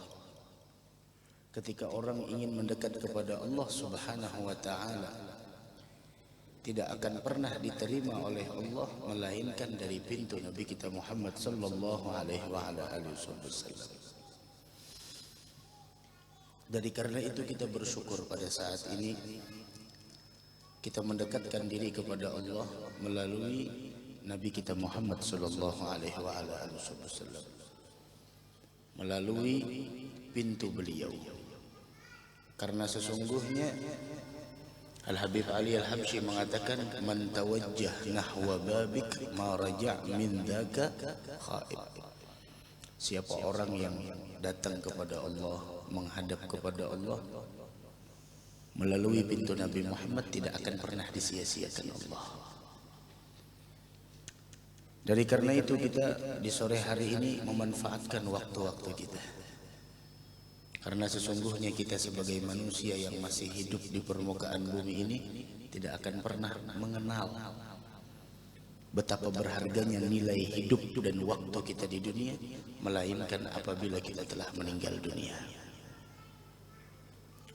ketika orang ingin mendekat kepada Allah Subhanahu wa taala, tidak akan pernah diterima oleh Allah melainkan dari pintu Nabi kita Muhammad sallallahu alaihi wasallam. Dari karena itu kita bersyukur pada saat ini kita mendekatkan diri kepada Allah melalui Nabi kita Muhammad sallallahu alaihi wasallam, melalui pintu beliau. Karena sesungguhnya Al-Habib Ali Al-Habsyi mengatakan man tawajjah nahwa babik ma raja' min dzaka khaib. Siapa orang yang datang kepada Allah, menghadap kepada Allah melalui pintu Nabi Muhammad, tidak akan pernah disia-siakan Allah. Dari karena itu kita di sore hari ini memanfaatkan waktu-waktu kita. Karena sesungguhnya kita sebagai manusia yang masih hidup di permukaan bumi ini tidak akan pernah mengenal betapa berharganya nilai hidup dan waktu kita di dunia, melainkan apabila kita telah meninggal dunia.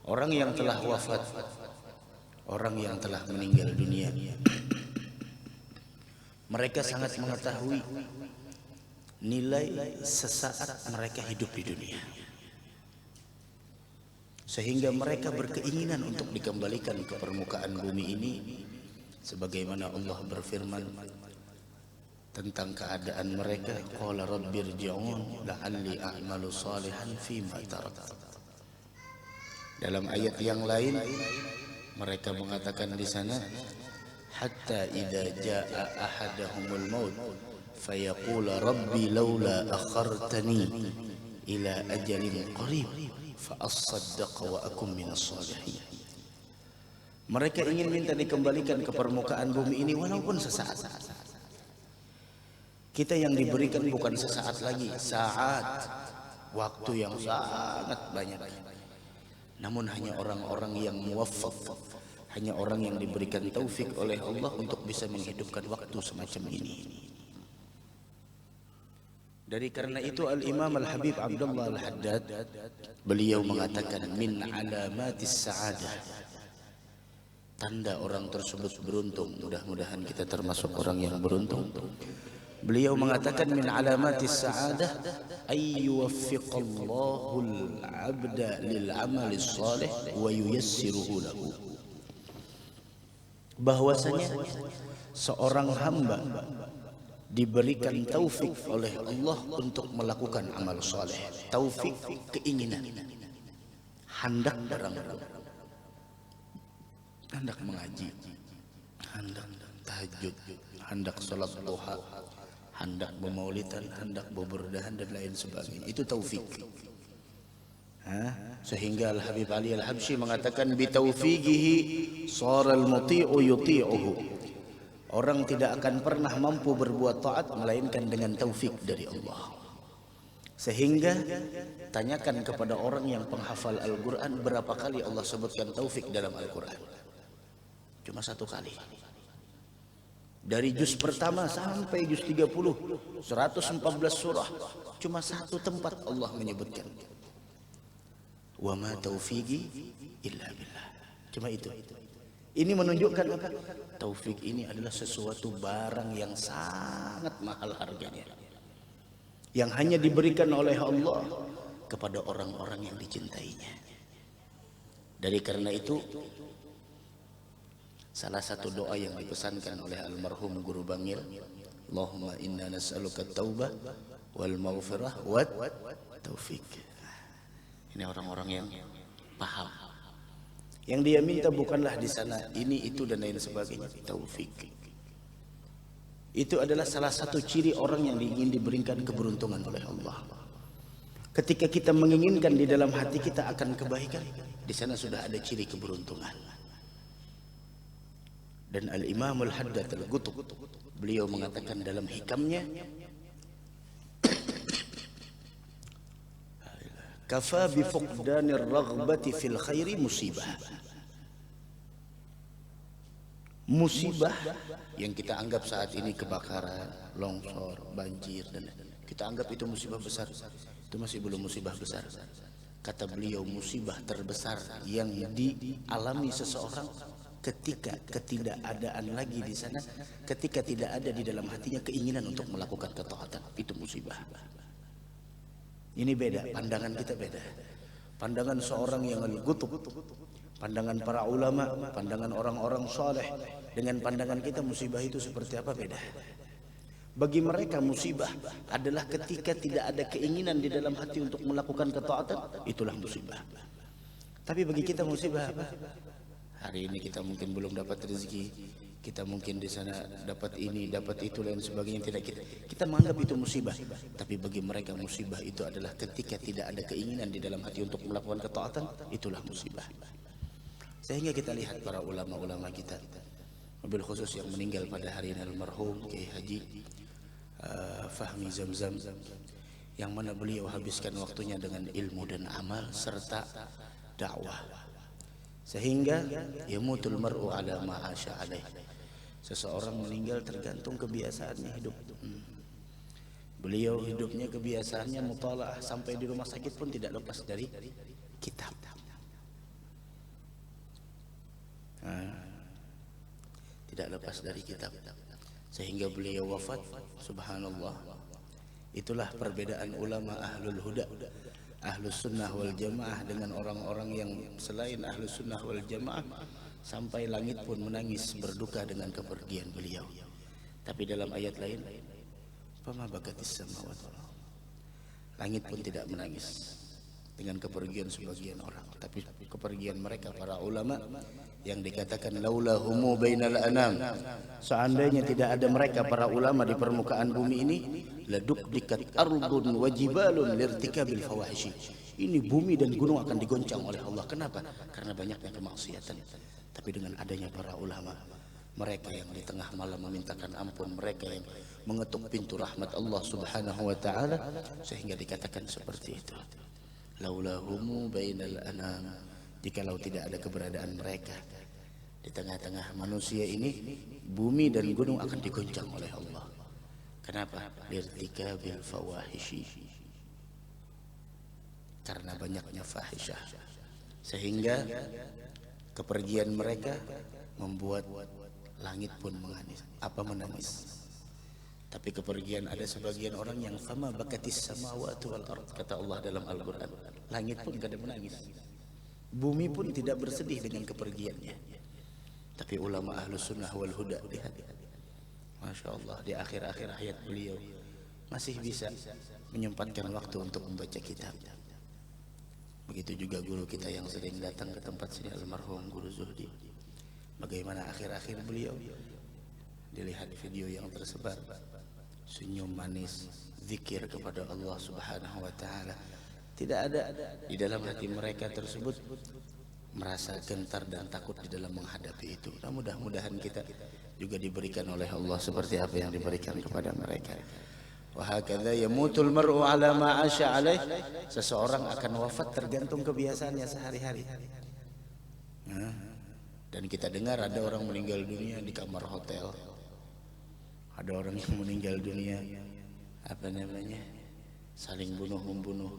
Orang yang telah wafat, orang yang telah meninggal dunia, mereka sangat mengetahui nilai sesaat mereka hidup di dunia, sehingga mereka berkeinginan untuk dikembalikan ke permukaan bumi ini, sebagaimana Allah berfirman tentang keadaan mereka, qala rabbirji'un la'alli a'malu salihan fima taraktu. Dalam ayat yang lain mereka mengatakan di sana, hatta idza jaa ahadahumul maut fayaqula rabbi laula akhartani ila ajalin qarib fa asaddaqa wa akum minas salihin. Mereka ingin minta dikembalikan ke permukaan bumi ini walaupun sesaat. Kita yang diberikan bukan sesaat lagi, saat, waktu yang sangat banyak. Namun hanya orang-orang yang muwaffaq, hanya orang yang diberikan taufik oleh Allah untuk bisa menghidupkan waktu semacam ini. Dari karena itu Al-Imam Al-Habib Abdullah Al-Haddad, beliau mengatakan min alamatis sa'adah, tanda orang tersebut beruntung. Mudah-mudahan kita termasuk orang yang beruntung. Beliau mengatakan min alamatis sa'adah ay yuwaffiqallahu al-'abda lil 'amali shalih wa yuyassiruhu lahu. Bahwasanya seorang hamba diberikan taufik oleh Allah untuk melakukan amal saleh. Taufik, keinginan, hendak barang-barang, hendak mengaji, hendak tahajud, hendak salat duha, hendak memaulidan, hendak beberdahan dan lain sebagainya. Itu taufik. Sehingga Al-Habib Ali Al-Habsyi mengatakan bi taufiqihi shara al-muti'u yuti'uhu. Orang tidak akan pernah mampu berbuat taat melainkan dengan taufik dari Allah. Sehingga tanyakan kepada orang yang penghafal Al-Quran, berapa kali Allah sebutkan taufik dalam Al-Quran? Cuma 1 kali. Dari juz pertama sampai juz 30, 114 surah, cuma satu tempat Allah menyebutkan wa ma taufiqi illa billah. Cuma itu. Ini menunjukkan apa? Taufik ini adalah sesuatu barang yang sangat mahal harganya, yang hanya diberikan oleh Allah kepada orang-orang yang dicintainya. Dari karena itu, salah satu doa yang dipesankan oleh almarhum Guru Bangil, Allahumma inna nas'aluka taubah wal maghfirah wat taufik. Ini orang-orang yang paham. Yang dia minta bukanlah di sana ini itu dan lain sebagainya, taufik. Itu adalah salah satu ciri orang yang ingin diberikan keberuntungan oleh Allah. Ketika kita menginginkan di dalam hati kita akan kebaikan, di sana sudah ada ciri keberuntungan. Dan Al-Imam Al-Haddad Al-Qutb, beliau mengatakan dalam hikamnya, kafa bi fuqdanir raghbati fil khairi musibah. Musibah yang kita anggap saat ini kebakaran, longsor, banjir, dan kita anggap itu musibah besar, itu masih belum musibah besar. Kata beliau, musibah terbesar yang dialami seseorang ketika ketidakadaan lagi di sana, ketika tidak ada di dalam hatinya keinginan untuk melakukan ketaatan, itu musibah. Ini beda, pandangan kita beda. Pandangan seorang yang al-qutub, pandangan para ulama, pandangan orang-orang saleh, dengan pandangan kita musibah itu seperti apa beda. Bagi mereka musibah adalah ketika tidak ada keinginan di dalam hati untuk melakukan ketaatan, itulah musibah. Tapi bagi kita musibah apa? Hari ini kita mungkin belum dapat rezeki, kita mungkin di sana dapat ini, dapat itu, lain sebagainya, tidak kita menganggap itu musibah. Tapi bagi mereka musibah itu adalah ketika tidak ada keinginan di dalam hati untuk melakukan ketaatan, itulah musibah. Sehingga kita lihat para ulama-ulama kita, mobil khusus yang meninggal pada hari ini almarhum Kiai Haji Fahmi Zamzam, yang mana beliau habiskan waktunya dengan ilmu dan amal serta dakwah, sehingga yamutul mar'u ala ma asya alaih. Seseorang meninggal tergantung kebiasaannya hidup. Beliau hidupnya kebiasaannya mutalaah, sampai di rumah sakit pun tidak lepas dari kitab. Tidak lepas dari kitab, sehingga beliau wafat. Subhanallah. Itulah perbedaan ulama ahlul huda, ahlus sunnah wal jamaah, dengan orang-orang yang selain ahlus sunnah wal jamaah. Sampai langit pun menangis berduka dengan kepergian beliau. Tapi dalam ayat lain, fama bakatis samawati, langit pun tidak menangis dengan kepergian sebagian orang. Tapi kepergian mereka para ulama yang dikatakan laula humu bainal anam, seandainya tidak ada mereka para ulama di permukaan bumi ini, ladukdikat ardun wa jibalun lirtikabil fawahishi, ini bumi dan gunung akan digoncang oleh Allah. Kenapa? Karena banyaknya kemaksiatan. Tapi dengan adanya para ulama, mereka yang di tengah malam memintakan ampun, mereka yang mengetuk pintu rahmat Allah Subhanahu wa taala, sehingga dikatakan seperti itu. Laula humu bainal anam, jikalau tidak ada keberadaan mereka di tengah-tengah manusia ini, bumi dan gunung akan digoncang oleh Allah. Kenapa? Lirtikabil fawahishi, karena banyaknya fahisyah, sehingga kepergian mereka membuat langit pun menangis. Apa menangis? Tapi kepergian ada sebagian orang yang fama bakatis samawati wal ard, kata Allah dalam Al-Quran. Langit pun tidak menangis, bumi pun tidak bersedih dengan kepergiannya. Tapi ulama ahlus sunnah wal huda, lihat, Masya Allah, di akhir-akhir hayat beliau masih bisa menyempatkan waktu untuk membaca kitab. Begitu juga guru kita yang sering datang ke tempat sini, almarhum Guru Zuhdi. Bagaimana akhir-akhir beliau, dilihat video yang tersebar, senyum manis, zikir kepada Allah Subhanahu wa taala. Tidak ada di dalam hati mereka tersebut merasa gentar dan takut di dalam menghadapi itu. Nah, mudah-mudahan kita juga diberikan oleh Allah seperti apa yang diberikan kepada mereka. Wa hakadha yamutul mar'u ala ma asya alaih, seseorang akan wafat tergantung kebiasaannya sehari-hari. Dan kita dengar ada orang meninggal dunia di kamar hotel, Ada orang yang meninggal dunia apa namanya saling bunuh membunuh.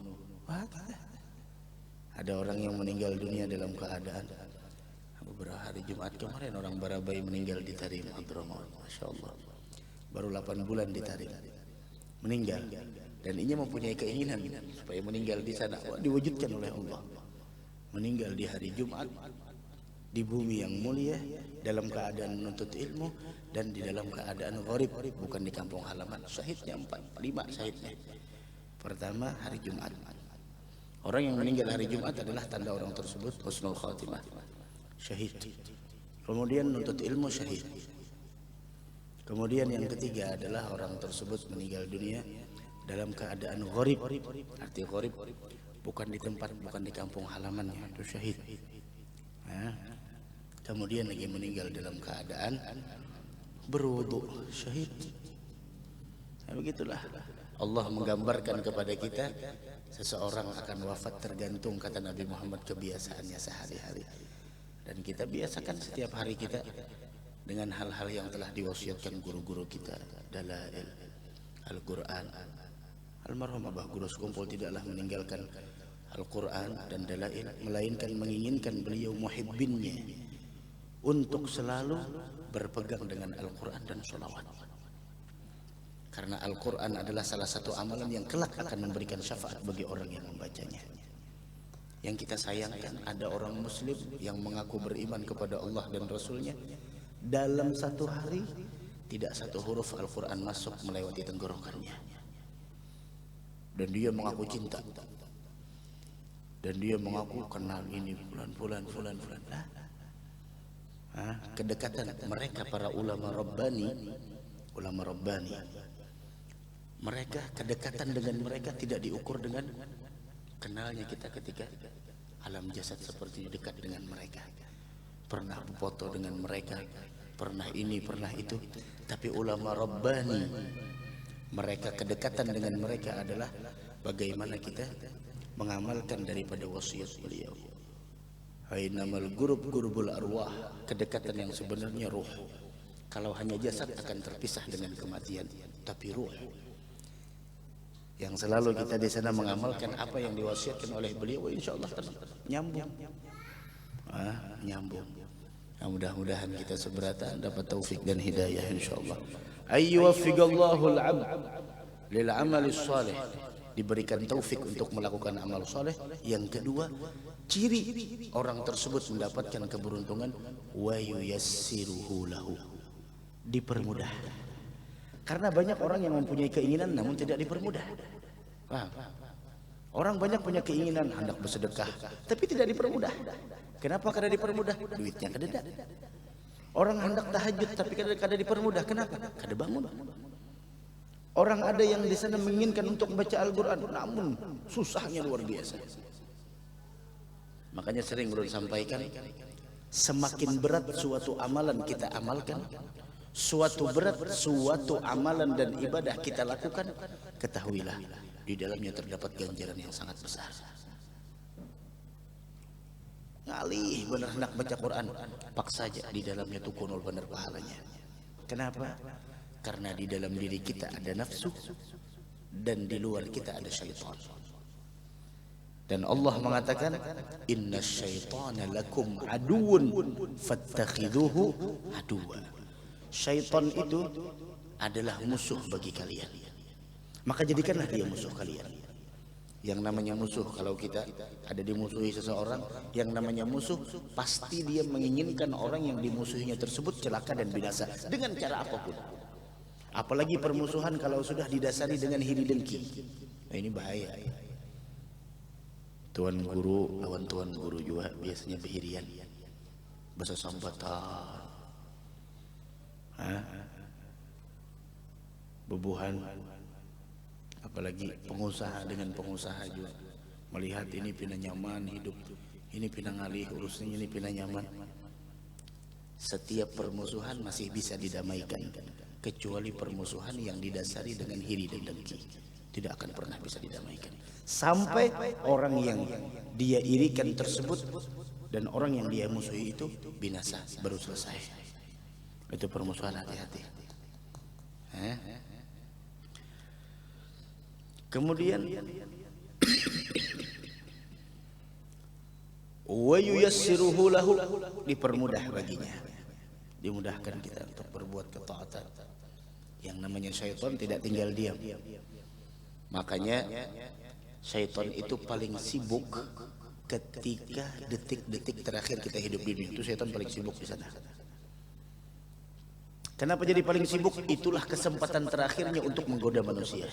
Ada orang yang meninggal dunia dalam keadaan beberapa hari Jumat kemarin orang Barabai meninggal di Tarim Hadramaut, masya Allah, baru 8 bulan di Tarim meninggal, dan ini mempunyai keinginan supaya meninggal di sana. Diwujudkan oleh Allah, meninggal di hari Jumat di bumi yang mulia dalam keadaan menuntut ilmu dan di dalam keadaan gharib, bukan di kampung halaman. Syahidnya 4, 5 syahidnya. Pertama hari Jumat. Orang yang meninggal hari Jumat adalah tanda orang tersebut husnul khatimah, syahid. Kemudian menuntut ilmu, syahid. Kemudian yang ketiga adalah orang tersebut meninggal dunia dalam keadaan gharib. Arti gharib bukan di tempat, bukan di kampung halamannya, itu syahid. Kemudian lagi meninggal dalam keadaan berwudu, syahid. Begitulah Allah menggambarkan kepada kita seseorang akan wafat tergantung, kata Nabi Muhammad, kebiasaannya sehari-hari. Dan kita biasakan setiap hari kita dengan hal-hal yang telah diwasiatkan guru-guru kita, dalail, Al-Quran. Almarhum Abah Guru Sekumpul tidaklah meninggalkan Al-Quran dan dalail, melainkan menginginkan beliau muhibbinnya untuk selalu berpegang dengan Al-Quran dan sholawat. Karena Al-Quran adalah salah satu amalan yang kelak akan memberikan syafaat bagi orang yang membacanya. Yang kita sayangkan, ada orang muslim yang mengaku beriman kepada Allah dan Rasulnya, dalam satu hari tidak satu huruf Al-Quran masuk melewati tenggorokannya. Dan dia mengaku cinta, dan dia mengaku kenal ini fulan. Kedekatan mereka para ulama Rabbani, mereka kedekatan dengan mereka tidak diukur dengan kenalnya kita ketika alam jasad seperti dekat dengan mereka, pernah foto dengan mereka, pernah ini pernah itu. Tapi ulama Rabbani, mereka kedekatan dengan mereka adalah bagaimana kita mengamalkan daripada wasiat beliau. Hainamal gurubul arwah, kedekatan yang sebenarnya ruh. Kalau hanya jasad akan terpisah dengan kematian, tapi ruh yang selalu kita di sana mengamalkan apa yang diwasiatkan oleh beliau, insya Allah nyambung. Nyambung. Nah, mudah-mudahan kita seberata dapat taufik dan hidayah, insya Allah. Ayyuwaffiqallahu al-'abd lil 'amali shalih, diberikan taufik untuk melakukan amal soleh. Yang kedua, ciri orang tersebut mendapatkan keberuntungan, wa yuyassiruhu lahu, dipermudah. Karena banyak orang yang mempunyai keinginan namun tidak dipermudah. Orang banyak punya keinginan hendak bersedekah tapi tidak dipermudah. Kenapa kada dipermudah? Duitnya kada. Orang hendak tahajud tapi kada dipermudah. Kenapa? Kada bangun. Orang ada yang di sana menginginkan untuk membaca Al-Quran, namun susahnya luar biasa. Makanya sering belum sampaikan, semakin berat suatu amalan kita amalkan, suatu amalan dan ibadah kita lakukan, ketahuilah di dalamnya terdapat ganjaran yang sangat besar. Ngalih benar hendak baca Quran, paksa saja di dalamnya tuh kunul benar pahalanya. Kenapa? Karena di dalam diri kita ada nafsu dan di luar kita ada syaitan. Dan Allah mengatakan, inna syaitana lakum aduun fattakhidhuhu aduwa. Syaitan itu adalah musuh bagi kalian, maka jadikanlah dia musuh kalian. Yang namanya musuh, kalau kita ada dimusuhi seseorang, yang namanya musuh pasti dia menginginkan orang yang dimusuhinya tersebut celaka dan binasa dengan cara apapun. Apalagi permusuhan kalau sudah didasari dengan iri dengki. Nah, ini bahaya. Tuan guru lawan tuan guru juga biasanya beririan, bahasa sambatan, bebuhan. Apalagi pengusaha dengan pengusaha juga melihat ini pindah nyaman hidup, ini pindah ngalih urusnya, ini pindah nyaman. Setiap permusuhan masih bisa didamaikan, kecuali permusuhan yang didasari dengan iri dan dengki, tidak akan pernah bisa didamaikan. Sampai orang yang dia irikan tersebut dan orang yang dia musuhi itu binasa, baru selesai. Itu permusuhan, hati-hati. Kemudian wa yuyassiruhu lahu, dipermudah baginya, dimudahkan kita untuk berbuat ketaatan. Yang namanya syaitan tidak tinggal diam. Makanya syaitan itu paling sibuk ketika detik-detik terakhir kita hidup di dunia. Itu syaitan paling sibuk di sana. Kenapa jadi paling sibuk? Itulah kesempatan terakhirnya untuk menggoda manusia.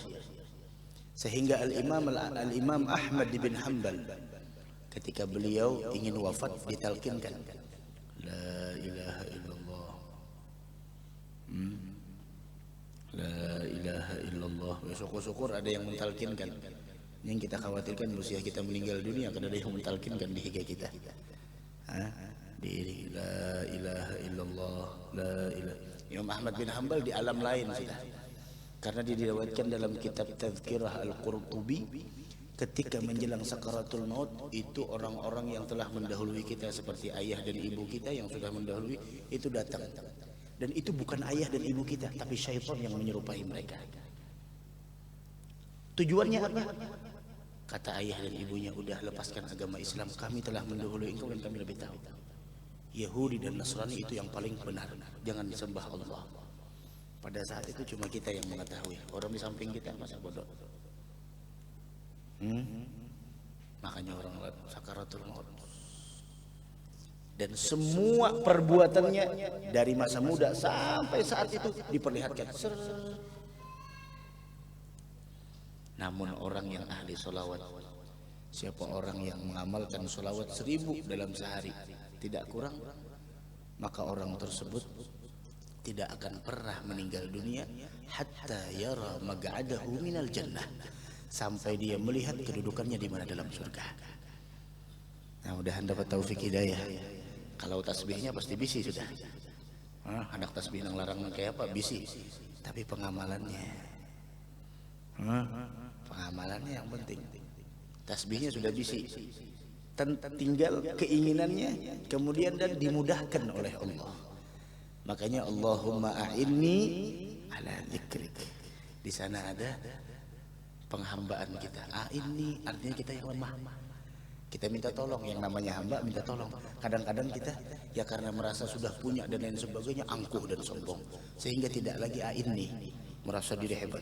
Sehingga Al-Imam Ahmad bin Hanbal ketika beliau ingin wafat ditalkinkan, la ilaha illallah, la ilaha illallah. Syukur-syukur ada yang mentalkinkan. Yang kita khawatirkan usia kita meninggal dunia karena ada yang mentalkinkan di higa kita. Di la ilaha illallah, la ilaha. Imam Ahmad bin Hanbal di alam lain sudah. Karena diriwayatkan dalam kitab Tazkirah Al-Qurtubi, ketika menjelang sakaratul maut itu orang-orang yang telah mendahului kita seperti ayah dan ibu kita yang sudah mendahului itu datang. Dan itu bukan ayah dan ibu kita, tapi syaitan yang menyerupai mereka. Tujuannya apa? Kata ayah dan ibunya, udah lepaskan agama Islam, kami telah mendahului engkau dan kami lebih tahu. Yahudi dan Nasrani itu yang paling benar, jangan disembah Allah. Pada saat itu cuma kita yang mengetahui, orang di samping kita masa bodoh. Makanya orang sakaratul maut. Dan semua perbuatannya dari masa muda sampai saat itu diperlihatkan. Namun orang yang ahli solawat, siapa orang yang mengamalkan solawat 1000 dalam sehari tidak kurang, maka orang tersebut tidak akan pernah meninggal dunia hatta yara mag'adahu minal jannah, sampai dia melihat kedudukannya di mana dalam surga. Nah, mudah-mudahan dapat taufik hidayah. Kalau tasbihnya pasti bisi sudah. Anak tasbih nang larang kayak apa bisi. Tapi pengamalannya, pengamalannya yang penting. Tasbihnya sudah bisi, tinggal keinginannya, kemudian dan dimudahkan oleh Allah. Makanya Allahumma a'inni ala dzikrik. Di sana ada penghambaan kita. A'inni artinya kita yang lemah. Kita minta tolong, yang namanya hamba minta tolong. Kadang-kadang kita ya karena merasa sudah punya dan lain sebagainya angkuh dan sombong, sehingga tidak lagi a'inni, merasa diri hebat.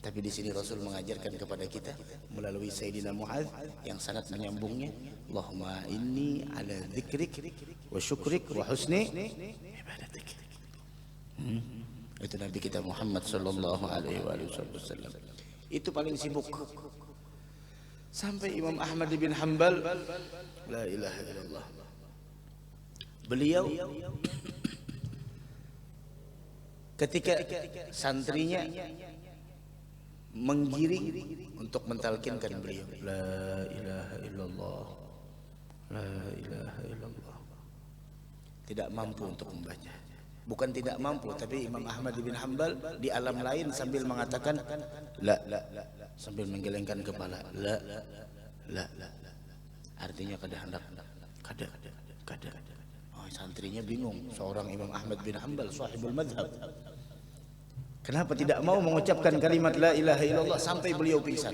Tapi di sini Rasul mengajarkan kepada kita melalui Sayyidina Mu'adz yang sangat menyambungnya, Allahumma inni ala dzikrik wa syukrik wa husni ibadatik. Itu Nabi kita Muhammad sallallahu alaihi wasallam. Itu paling sibuk. Sampai Imam Ahmad bin Hanbal, la ilaha illallah, beliau ketika santrinya menggiring untuk mentalkinkan beliau, la ilaha illallah, la ilaha illallah, tidak mampu untuk membaca. Bukan tidak mampu, tapi Imam Ahmad bin Hanbal di alam lain sambil mengatakan la, sambil menggelengkan kepala, la. Artinya kada. Oh, santrinya bingung. Seorang Imam Ahmad bin Hanbal sahibul madhab, kenapa tidak mau mengucapkan kalimat la ilaha illallah sampai beliau pingsan.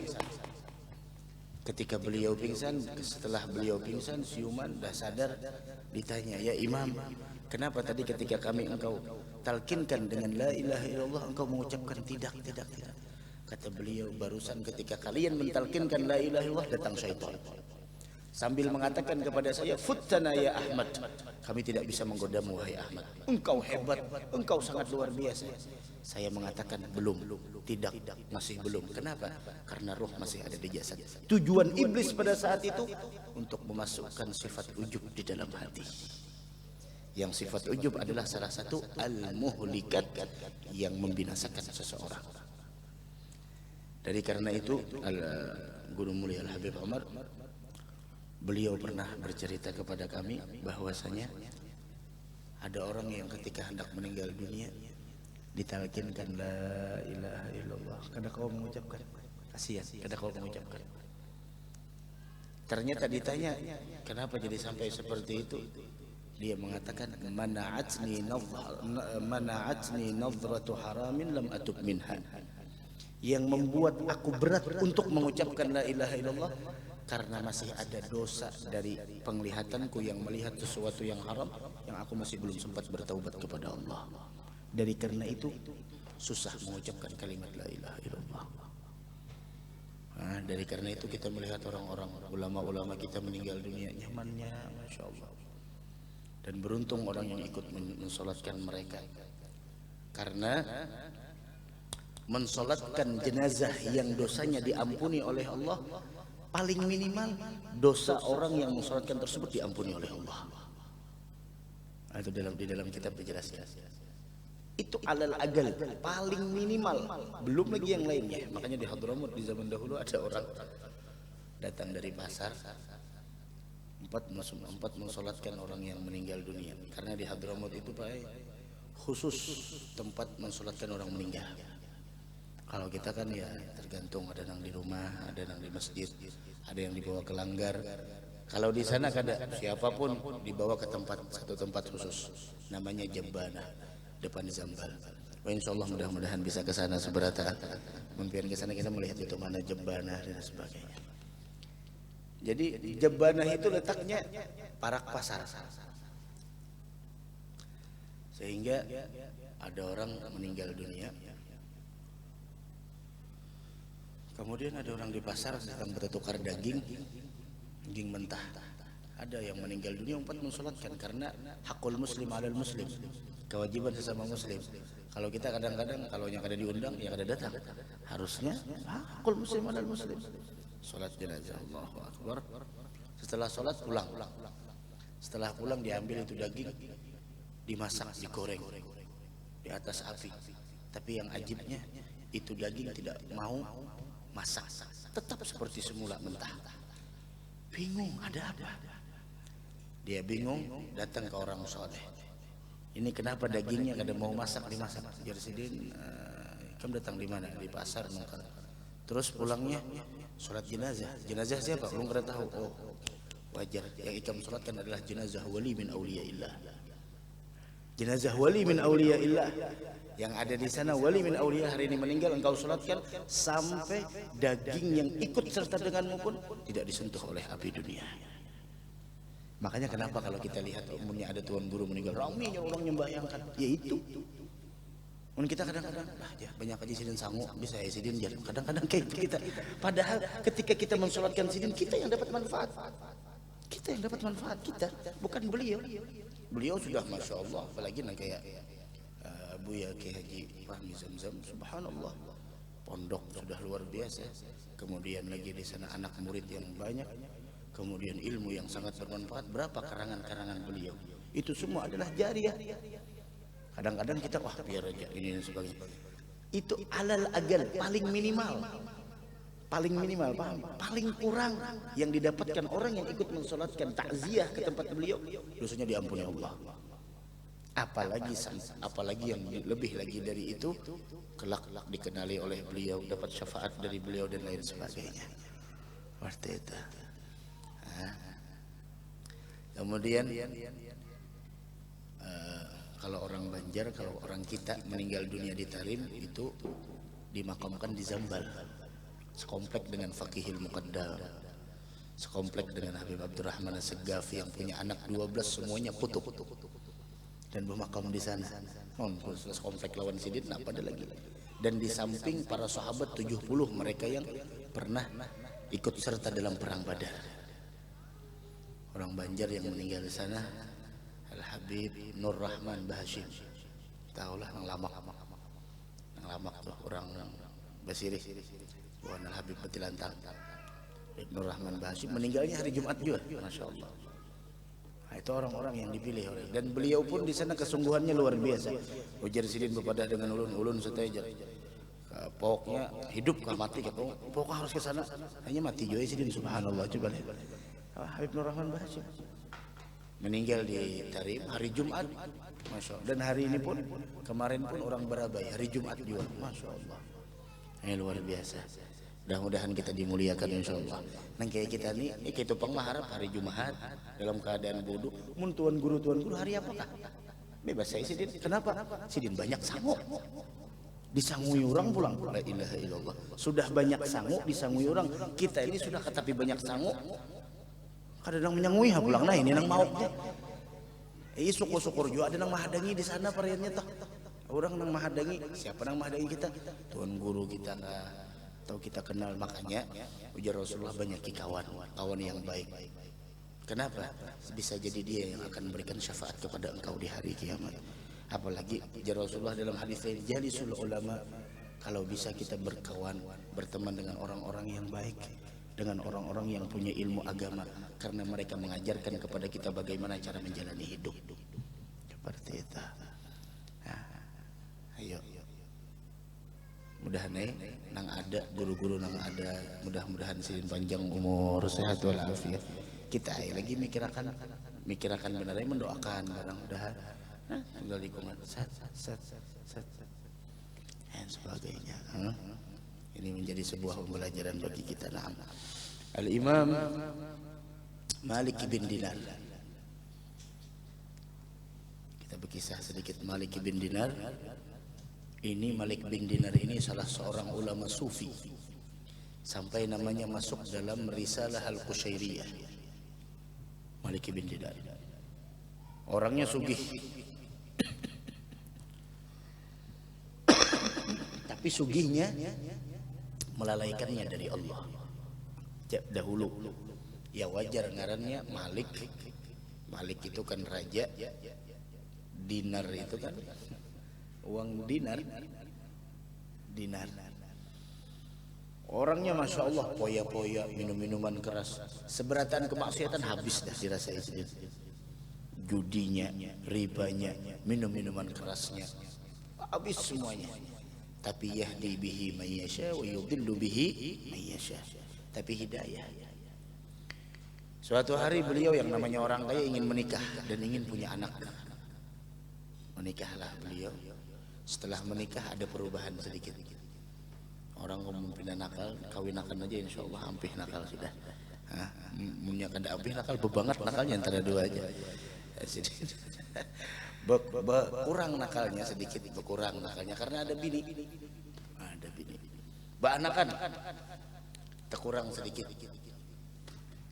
Ketika beliau pingsan, setelah beliau pingsan siuman dah sadar, ditanya, ya Imam, kenapa tadi ketika kami engkau talkinkan dengan la ilaha illallah engkau mengucapkan tidak. Kata beliau, barusan ketika kalian mentalkinkan la ilaha illallah datang syaitan sambil mengatakan kepada saya, futtana ya Ahmad, kami tidak bisa menggodamu wahai Ahmad, engkau hebat, engkau sangat luar biasa. Saya mengatakan belum, tidak, masih belum. Kenapa? Karena roh masih ada di jasad. Tujuan iblis pada saat itu untuk memasukkan sifat ujub di dalam hati. Yang sifat ujub adalah salah satu al-muhlikat yang membinasakan seseorang. Dari karena itu Guru Mulia Al-Habib Umar, beliau pernah bercerita kepada kami bahwasanya ada orang yang ketika hendak meninggal dunia ditalkinkan la ilaha illallah, kada kau mengucapkan, kasihan, kada kau mengucapkan. Ternyata ditanya, kenapa jadi sampai seperti itu? Dia mengatakan mana'atni nadratu haramin lam atub minha. Yang membuat aku berat untuk mengucapkan la ilaha illallah karena masih ada dosa dari penglihatanku yang melihat sesuatu yang haram yang aku masih belum sempat bertaubat kepada Allah. Dari karena itu susah mengucapkan kalimat la ilaha illallah. Nah, dari karena itu kita melihat orang-orang ulama-ulama kita meninggal dunia nyamannya, masya Allah. Dan beruntung orang yang ikut mensolatkan mereka, karena mensolatkan jenazah yang dosanya diampuni oleh Allah, paling minimal dosa orang yang mensolatkan tersebut diampuni oleh Allah. Nah, itu di dalam kitab dijelaskan. Itu alal agal, paling minimal, belum lagi yang lainnya. Makanya di Hadramut di zaman dahulu ada orang datang dari pasar, empat mensolatkan orang yang meninggal dunia. Karena di Hadramut itu Pak, khusus tempat mensolatkan orang meninggal. Kalau kita kan ya tergantung, ada yang di rumah, ada yang di masjid, ada yang dibawa ke langgar. Kalau di sana kada, siapapun dibawa ke satu tempat khusus, namanya Jabbana, depan Zambal. Wah, insyaallah mudah-mudahan bisa ke sana seberata. Mungkin ke sana kita melihat itu mana Jabbana dan sebagainya. Jadi Jabbana itu letaknya parak pasar. Sehingga ada orang meninggal dunia, kemudian ada orang di pasar sedang bertukar daging mentah. Ada yang meninggal dunia empat mensolatkan karena hakul muslim alal muslim, kewajiban sesama muslim. Kalau kita kadang-kadang kalau yang ada diundang, yang ada datang, harusnya hakul muslim alal muslim. Salat jenazah, Allahu Akbar. Setelah salat pulang. Setelah pulang diambil itu daging, dimasak, digoreng di atas api. Tapi yang ajibnya itu daging tidak mau masak, tetap seperti semula mentah. Bingung ada apa? Dia bingung, datang ke orang soleh. Ini kenapa dagingnya kada mau masak, dimasak? Jadi sidin, kamu datang di mana? Di pasar mungkin. Terus pulangnya sholat jenazah. Jenazah siapa? Belum kada tahu. Oh, wajar. Yang ikam sholatkan adalah jenazah wali min auliyaillah. Jenazah wali min auliyaillah. Yang ada di sana wali min auliya, hari ini meninggal, engkau sholatkan sampai daging yang ikut serta denganmu pun tidak disentuh oleh api dunia. Makanya kenapa kalau kita lihat umumnya ada tuan guru meninggal, ramainya orang membayangkan, yaitu kita kadang-kadang banyak aja sidin sangu, bisa ya sidin jalan. Kadang-kadang kayak kita. Padahal ketika kita mensolatkan sidin, kita yang dapat manfaat. Kita yang dapat manfaat, kita, bukan beliau. Beliau sudah masya Allah, apalagi kayak Buya Ki Haji Fahmi Zamzam, subhanallah, pondok sudah luar biasa. Kemudian lagi di sana anak murid yang banyak, kemudian ilmu yang sangat bermanfaat. Berapa karangan-karangan beliau? Itu semua adalah jariah. Kadang-kadang kita wah biar aja ini dan sebagainya. Itu alal agal, paling minimal, paham? Paling kurang yang didapatkan orang yang ikut mensolatkan takziah ke tempat beliau, dosanya diampuni Allah. Apalagi yang lebih lagi dari itu, kelak dikenali oleh beliau, dapat syafaat dari beliau dan lain sebagainya. Seperti itu. Kemudian kalau orang Banjar, kalau orang kita meninggal dunia di Tarim, itu dimakamkan di Zambal, sekomplek dengan Fakihil Muqaddam, sekomplek dengan Habib Abdurrahman As-Seggafi yang punya anak 12 semuanya kutub, dan bermakam di sana. Sekomplek lawan sidin, apa ada lagi? Dan di samping para sahabat 70 mereka yang pernah ikut serta dalam perang Badar. Orang Banjar yang meninggal di sana, Al Habib Nur Rahman Bahashim, tahulah yang lamak tuh orang Basiri, bukan Al Habib Betilantang. Nur Rahman Bahashim meninggalnya hari Jumat juga, masya Allah. Nah, itu orang-orang yang dipilih oleh, dan beliau pun di sana kesungguhannya luar biasa. Ujar sidin bepadah dengan ulun setejar. Pokoknya hidup kah mati kah? Pokoknya harus ke sana. Hanya mati juga sidin, subhanallah. Coba lihat. Habib Nur Rahman Bahashim meninggal di Tarim hari Jumat, masya Allah. Dan hari ini pun, kemarin pun orang Barabai hari Jumat juga, masya Allah. Ini luar biasa. Mudah-mudahan kita dimuliakan insyaallah. Nang kayak kita nih, kita pengmaharap hari Jumat dalam keadaan bodoh. Mun tuan guru hari apakah? Bebas saya Sidin. Kenapa? Sidin banyak sangu. Disangui orang pulang. La ilaha illallah. Sudah banyak sangu disangui orang. Kita ini sudah katapi banyak sangu. Kadang menyangui ha pulang nah ini nang mauknya. Syukur-syukur juga ada nang mahadangi di sana pariannya toh. Orang nang mahadangi, siapa nang mahadangi kita? Tuan guru kita enggak tahu kita kenal, makanya ujar Rasulullah banyak kawan yang baik. Kenapa? Bisa jadi dia yang akan memberikan syafaat kepada engkau di hari kiamat. Apalagi ujar Rasulullah dalam hadis lain, jalisul ulama, kalau bisa kita berteman dengan orang-orang yang baik, dengan orang-orang yang punya ilmu agama, karena mereka mengajarkan kepada kita bagaimana cara menjalani hidup. Seperti itu. Nah, ayo. Mudah-mudahan nang ada guru-guru nang ada, mudah-mudahan Sidin panjang umur, sehat walafiat. Kita lagi mikirakan benar, mendoakan mudah-mudahan tinggal lingkungan set dan sebagainya. Ini menjadi sebuah pembelajaran bagi kita. Al-Imam Malik bin Dinar. Kita berkisah sedikit Malik bin Dinar. Ini Malik bin Dinar ini salah seorang ulama sufi, sampai namanya masuk dalam Risalah Al-Qushairiyah. Malik bin Dinar orangnya sugih, tapi sugihnya melalaikannya dari Allah. Dahulu ya wajar ngarannya Malik. Malik itu kan raja, dinar itu kan uang dinar. Orangnya masya Allah poya-poya, minum-minuman keras, seberatan kemaksiatan habis dah dirasai sendiri. Judinya, ribanya, minum-minuman kerasnya, habis semuanya. Tapi yahdi bihi man yasha wa yudillu bihi man yasha. Tapi hidayah. Suatu hari beliau yang namanya orang kaya ingin menikah dan ingin punya anak. Menikahlah beliau. Setelah menikah ada perubahan sedikit. Orang ngomong pindah nakal, kawinakan aja insya Allah hampir nakal sudah. Punya kada hampir nakal, bebangat nakalnya antara dua aja. Berkurang nakalnya sedikit, berkurang nakalnya karena ada bini. Ada bini. Anakan terkurang sedikit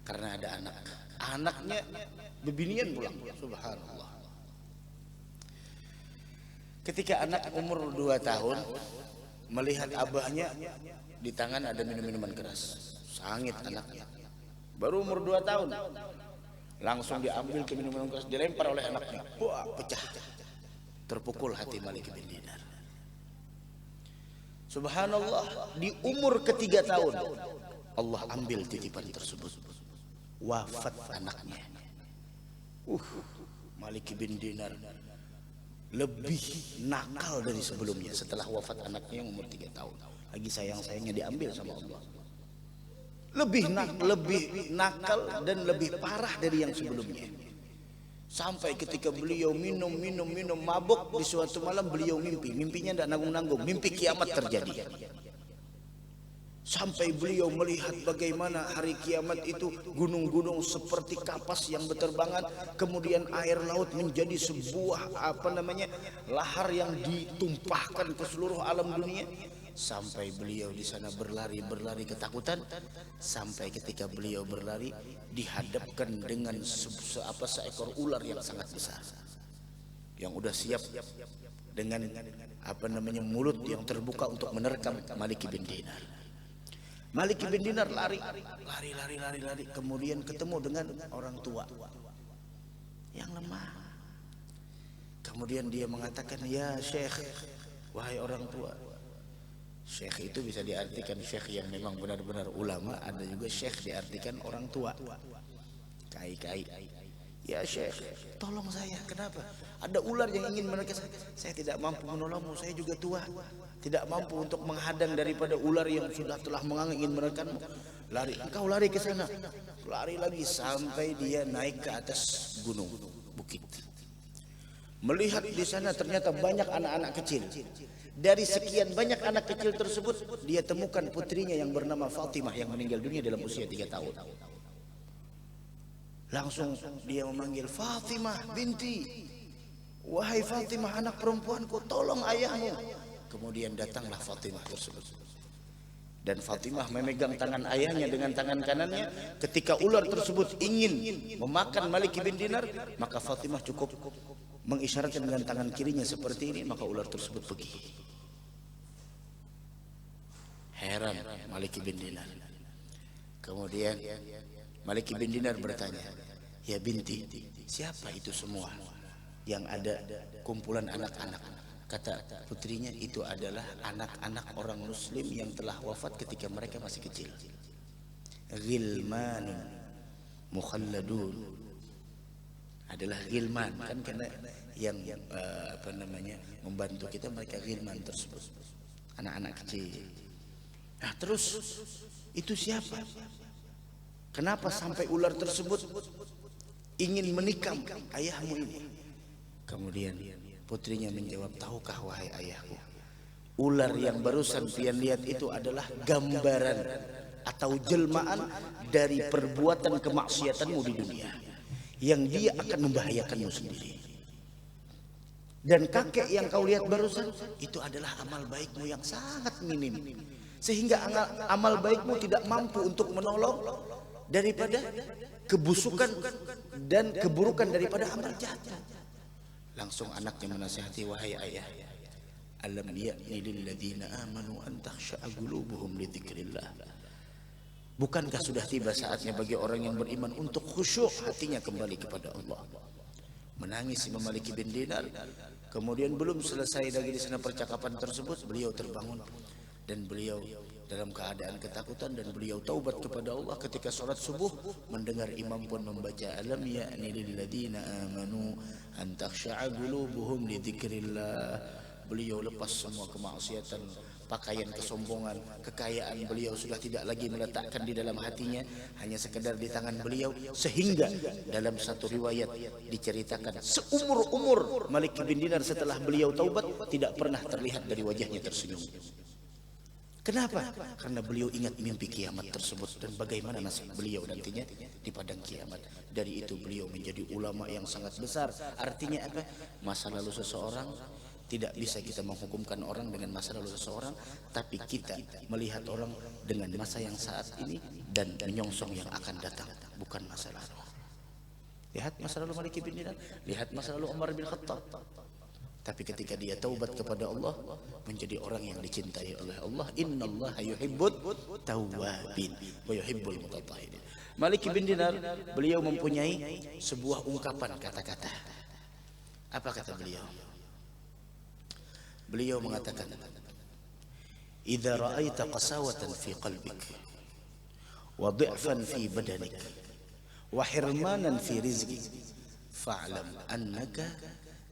karena ada anak. Anaknya bebinian pulang. Subhanallah. Ketika anak umur 2 tahun melihat abahnya di tangan ada minum-minuman keras, sangit anaknya. Baru umur 2 tahun, langsung diambil ke minuman keras, dilempar oleh anaknya. Wah, pecah. Terpukul hati Malik bin Dinar. Subhanallah, di umur ke-3 tahun Allah ambil titipan tersebut. Wafat anaknya. Malik bin Dinar lebih nakal dari sebelumnya setelah wafat anaknya yang umur 3 tahun. Lagi sayang-sayangnya diambil sama Allah. Lebih nakal dan lebih parah dari yang sebelumnya. Sampai ketika beliau minum mabuk, di suatu malam beliau mimpinya tidak nanggung-nanggung, mimpi kiamat terjadi. Sampai beliau melihat bagaimana hari kiamat itu gunung-gunung seperti kapas yang berterbangan, kemudian air laut menjadi sebuah lahar yang ditumpahkan ke seluruh alam dunia. Sampai beliau di sana berlari ketakutan, sampai ketika beliau berlari dihadapkan dengan seekor ular yang sangat besar, yang udah siap dengan mulut yang terbuka untuk menerkam Malik bin Dinar. Malik bin Dinar lari, kemudian ketemu dengan orang tua yang lemah. Kemudian dia mengatakan, ya Syekh, wahai orang tua. Syekh itu bisa diartikan syekh yang memang benar-benar ulama, ada juga syekh diartikan orang tua, kai-kai. Ya Syekh, tolong saya, kenapa? Ada ular yang ingin menekan saya tidak mampu menolongmu, saya juga tua, tidak mampu untuk menghadang daripada ular yang telah ingin menekanmu. Engkau lari ke sana, lari lagi sampai dia naik ke atas gunung, bukit. Melihat di sana ternyata banyak anak-anak kecil. Dari sekian banyak anak kecil tersebut, dia temukan putrinya yang bernama Fatimah yang meninggal dunia dalam usia 3 tahun. Langsung dia memanggil, Fatimah binti, wahai Fatimah anak perempuanku, tolong ayahmu. Kemudian datanglah Fatimah tersebut. Dan Fatimah memegang tangan ayahnya dengan tangan kanannya. Ketika ular tersebut ingin memakan Malik bin Dinar, maka Fatimah cukup mengisyaratkan dengan tangan kirinya seperti ini, maka ular tersebut pergi. Heran Malik bin Dinar. Kemudian Malik bin Dinar bertanya, ya binti, siapa itu semua yang ada kumpulan anak-anak? Kata putrinya, itu adalah anak-anak orang muslim yang telah wafat ketika mereka masih kecil. Ghilmanun mukhalladun, adalah ghilman, kan karena yang membantu kita mereka ghilman tersebut, anak-anak kecil. Nah terus itu siapa? Kenapa sampai ular tersebut ingin menikam ayahmu ini? Kemudian putrinya menjawab, tahukah wahai ayahku, ular yang barusan pian lihat itu adalah gambaran atau jelmaan dari perbuatan kemaksiatanmu di dunia, yang dia akan membahayakanmu sendiri. Dan kakek yang kau lihat barusan itu adalah amal baikmu yang sangat minim, sehingga amal baikmu tidak mampu untuk menolong daripada kebusukan dan keburukan daripada amal jahat. Langsung anaknya menasihati, wahai ayah, alam ya'ni lilladzina amanu an takhsha'a qulubuhum li dzikrillah. Bukankah sudah tiba saatnya bagi orang yang beriman untuk khusyuk hatinya kembali kepada Allah? Menangis Imam Malik bin Dinar. Kemudian belum selesai lagi di sana percakapan tersebut, beliau terbangun dan beliau dalam keadaan ketakutan, dan beliau taubat kepada Allah ketika sholat subuh, mendengar imam pun membaca alam ya'ni lilladzina amanu an takhsha'a qulubuhum li dzikrillah. Beliau lepas semua kemaksiatan, pakaian kesombongan, kekayaan beliau sudah tidak lagi meletakkan di dalam hatinya, hanya sekedar di tangan beliau. Sehingga dalam satu riwayat diceritakan, seumur-umur Malik bin Dinar setelah beliau taubat tidak pernah terlihat dari wajahnya tersenyum. Kenapa? Karena beliau ingat mimpi kiamat tersebut dan bagaimana nasib beliau nantinya di padang kiamat. Dari itu beliau menjadi ulama yang sangat besar. Artinya apa? Masa lalu seseorang tidak bisa kita menghukumkan orang dengan masa lalu seseorang, tapi kita melihat orang dengan masa yang saat ini dan menyongsong yang akan datang, bukan masa lalu. Lihat masa lalu Malik bin Dinar, lihat masa lalu Umar bin Khattab. Tapi ketika dia taubat kepada Allah, menjadi orang yang dicintai oleh Allah. Innallaha yuhibbut tawwabin wa yuhibbul mutatahhirin. Malik bin Dinar, beliau mempunyai sebuah ungkapan kata-kata. Apa kata beliau? Beliau mengatakan, idza ra'aita qasawatan fi qalbik wa dhi'fan fi badanik wa hirmanan fi rizqik fa'lam annaka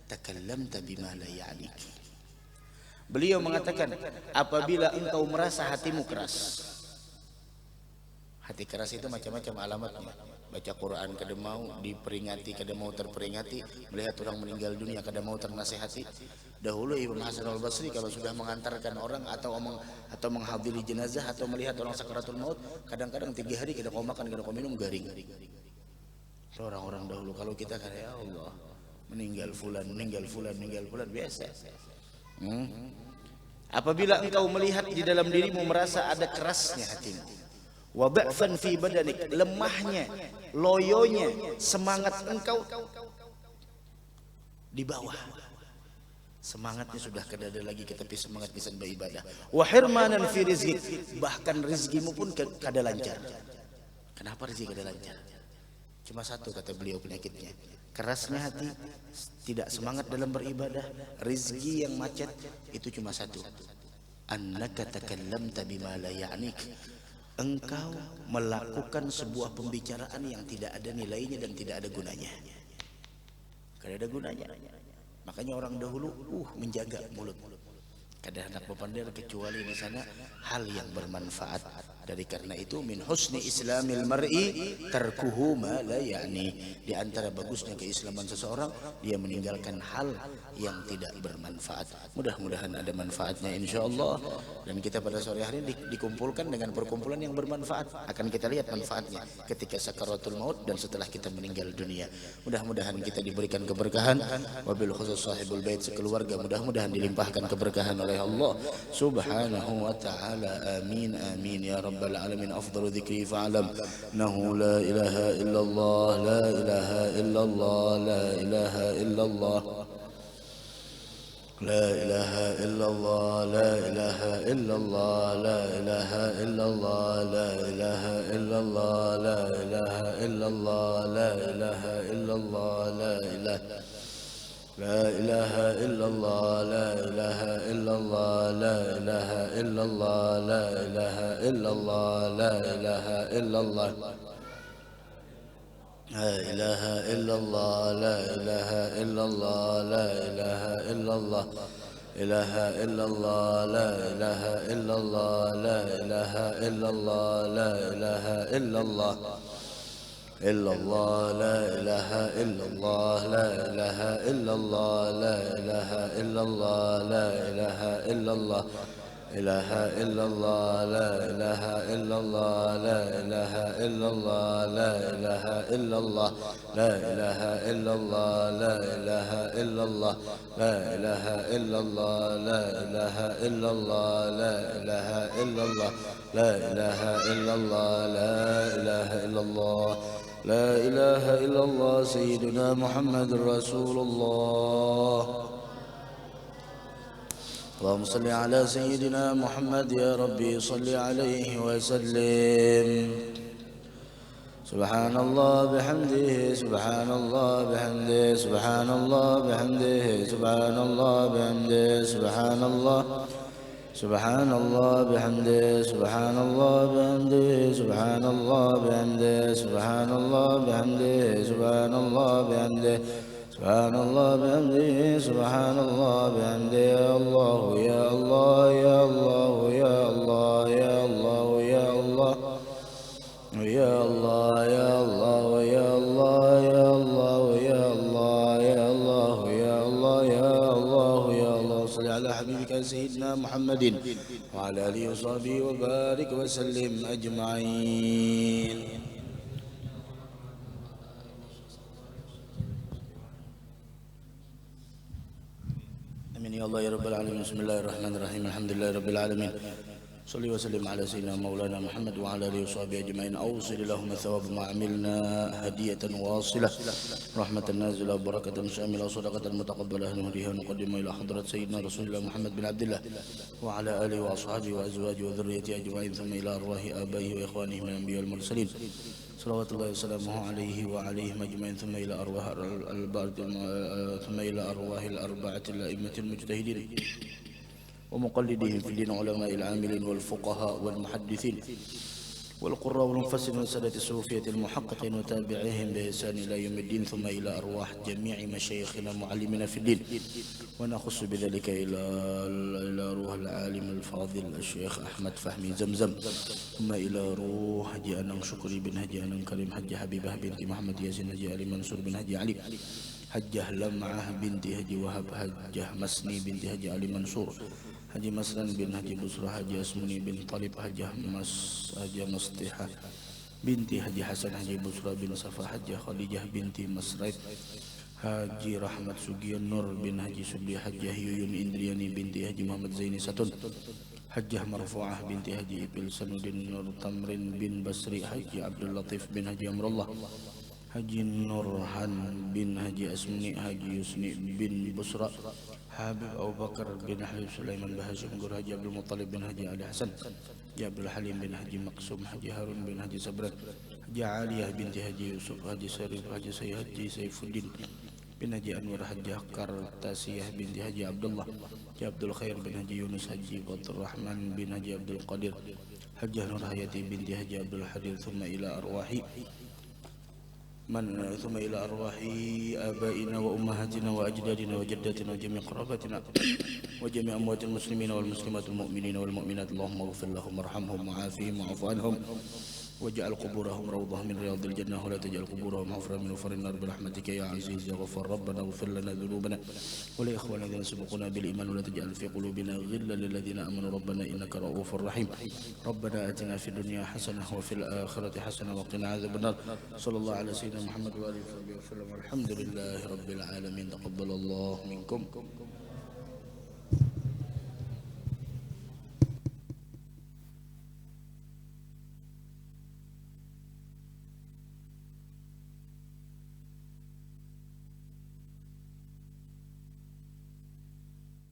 takallamta bima la ya'nik. Beliau mengatakan, apabila engkau merasa hatimu keras. Hati keras itu macam-macam alamatnya. Baca Quran kada mau diperingati, kada mau terperingati. Melihat orang meninggal dunia kada mau ternasihati. Dahulu Imam Hasan al-Basri kalau sudah mengantarkan orang atau menghadiri jenazah atau melihat orang sakaratul maut, kadang-kadang 3 hari kada kau makan, kada kau minum, garing. Orang-orang dahulu. Kalau kita kada, ya Allah, meninggal fulan biasa. Apabila engkau melihat di dalam dirimu merasa ada kerasnya hatimu, wa ba'fan fi badanik, lemahnya, loyonya semangat engkau di bawah. Semangatnya sudah kada ada lagi, tapi semangat bisa beribadah. Wa hirmanan fi rizqik, bahkan rezekimu pun kada lancar. Kenapa rezeki kada lancar? Cuma satu kata beliau penyakitnya, kerasnya hati, tidak semangat dalam beribadah, rezeki yang macet. Itu cuma satu, annaka takallamta bima la ya'nik, engkau melakukan sebuah pembicaraan yang tidak ada nilainya dan tidak ada gunanya. Kada ada gunanya. Makanya orang dahulu menjaga mulut. Kada hendak berpandai kecuali di sana hal yang bermanfaat Dari karena itu min husni islamil mar'i tarkuhu ma la ya'ni. Di antara bagusnya keislaman seseorang dia meninggalkan hal yang tidak bermanfaat. Mudah-mudahan ada manfaatnya insyaallah, dan kita pada sore hari ini dikumpulkan dengan perkumpulan yang bermanfaat. Akan kita lihat manfaatnya ketika sakaratul maut dan setelah kita meninggal dunia. Mudah-mudahan kita diberikan keberkahan, wabil khusus sahibul bait sekeluarga mudah-mudahan dilimpahkan keberkahan oleh Allah Subhanahu wa taala. Amin amin ya rabbal alamin. Afdalu dzikri fa'lam nahu la ilaha illallah la ilaha illallah la ilaha illallah لا إله إلا الله لا إله إلا الله لا إله إلا الله لا إله إلا الله لا إله إلا الله لا إله إلا الله لا إله لا إله إلا الله لا إله إلا الله لا إله إلا الله لا إله إلا الله لا إله إلا الله لا إله إلا الله لا إله إلا الله لا إله إلا الله إله إلا الله لا إله إلا الله لا إله إلا الله لا إله إلا الله إلا الله لا إله إلا الله لا إله إلا الله لا إله إلا الله لا إله إلا الله إله إلا الله لا إله إلا الله لا إله إلا الله لا إله إلا الله لا إله إلا الله لا إله إلا الله لا إله إلا الله لا إله إلا الله لا إله إلا الله لا إله إلا الله لا إله إلا الله لا إله إلا الله سيدنا محمد رسول الله. اللهم صل على سيدنا محمد يا ربي صل عليه وسلم. سبحان الله بحمده سبحان الله بحمده سبحان الله بحمده سبحان الله بحمده سبحان الله سبحان الله بحمده سبحان الله بحمده سبحان الله بحمده سبحان الله بحمده سبحان الله بحمده سبحان الله بحمده سبحان الله بحمده يا الله يا الله يا الله يا الله يا الله يا الله يا الله يا الله يا الله يا الله يا الله يا الله يا الله يا الله يا الله صل على حبيبك سيدنا محمد وعلى آله وصحبه وبارك وسلم أجمعين. آمين يا الله يا رب العالمين. بسم الله الرحمن الرحيم. الحمد لله رب العالمين. صلي وسلم على سيدنا مولانا محمد وعلى اله وصحبه اجمعين. اوصل اللهم ثواب ما عملنا هديه واصله رحمه نازله بركه شامله صدقه متقبله نهديها ونقدم الى حضره سيدنا رسول الله محمد بن عبد الله وعلى اله واصحابه وازواجه وذريته اجمعين، ثم الى ارواح ابائه واخوانه من الانبياء والمرسلين صلوات الله وسلامه عليه وعليهم اجمعين، ثم الى ارواح الاربعه الائمه المجتهدين ومقلدهم في الدين علماء العاملين والفقهاء والمحدثين والقراء والمفسرين والسادة الصوفية المحققين وتابعيهم بإحسان إلى يوم الدين، ثم إلى أرواح جميع مشايخنا معلمنا في الدين، ونخص بذلك إلى روح العالم الفاضل الشيخ أحمد فهمي زمزم، ثم إلى روح حجي أنم شكري بن حجي أنم كريم حجي حبيبة بنت محمد ياسين حجي علي منصور بن حجي علي حجه لمعه بنت حجي وهب حجه مسني بنت حجي علي منصور حجي مسلم بن حجي بصرة حجي أسمني بن طالب حجه مصطحة بنتي حجي حسن حجي بصرة بن صفا حجه خديجة بنتي مسرد حجي رحمة سجي نور بن حجي سبي حجه يويون إندرياني بنتي حجي محمد زيني ستون حجه مرفوعة بنتي حجي إبل سنود نور تمرين بن بصري حجي عبد اللطيف بن حجي أمر الله حجي نورhan بن حجي أسمني حجي يسني بن بصرة حابب أبو بكر بن حبيب سليمان بن هاشم قر حجي عبد المطلب بن حجي علي حسن حجي عبد الحليم بن حجي مقسوم حجي هارون بن حجي صبران حجي عالية بنت حجي يوسف حجي سريف حجي سيف الدين بن حجي أنور حجي كرتاسية بنت حجي عبد الله حجي عبد الخير بن حجي يونس حجي عبد الرحمن بن حجي عبد القادر حجي نور حياتي بنت حجي عبد الحرير، ثم إلى أرواحي ثم إلى أرواح آبائنا وأمهاتنا وأجدادنا وجداتنا وجميع قراباتنا وجميع أموات المسلمين والمسلمات المؤمنين والمؤمنات، اللهم اغفر لهم وارحمهم وعافهم واعف عنهم واجعل قبورهم روضة من رياض الجنة ولا تجعل قبورهم حفرا من حفر النار برحمتك يا عزيز يا غفار. ربنا اغفر لنا ذنوبنا ولإخواننا الذين سبقونا بالإيمان ولا تجعل في قلوبنا غلا للذين آمنوا ربنا إنك رؤوف رحيم. ربنا آتنا في الدنيا حسنة وفي الآخرة حسنة وقنا عذاب النار. صلى الله على سيدنا محمد وآله وصحبه وسلم. الحمد لله رب العالمين. تقبل الله منكم.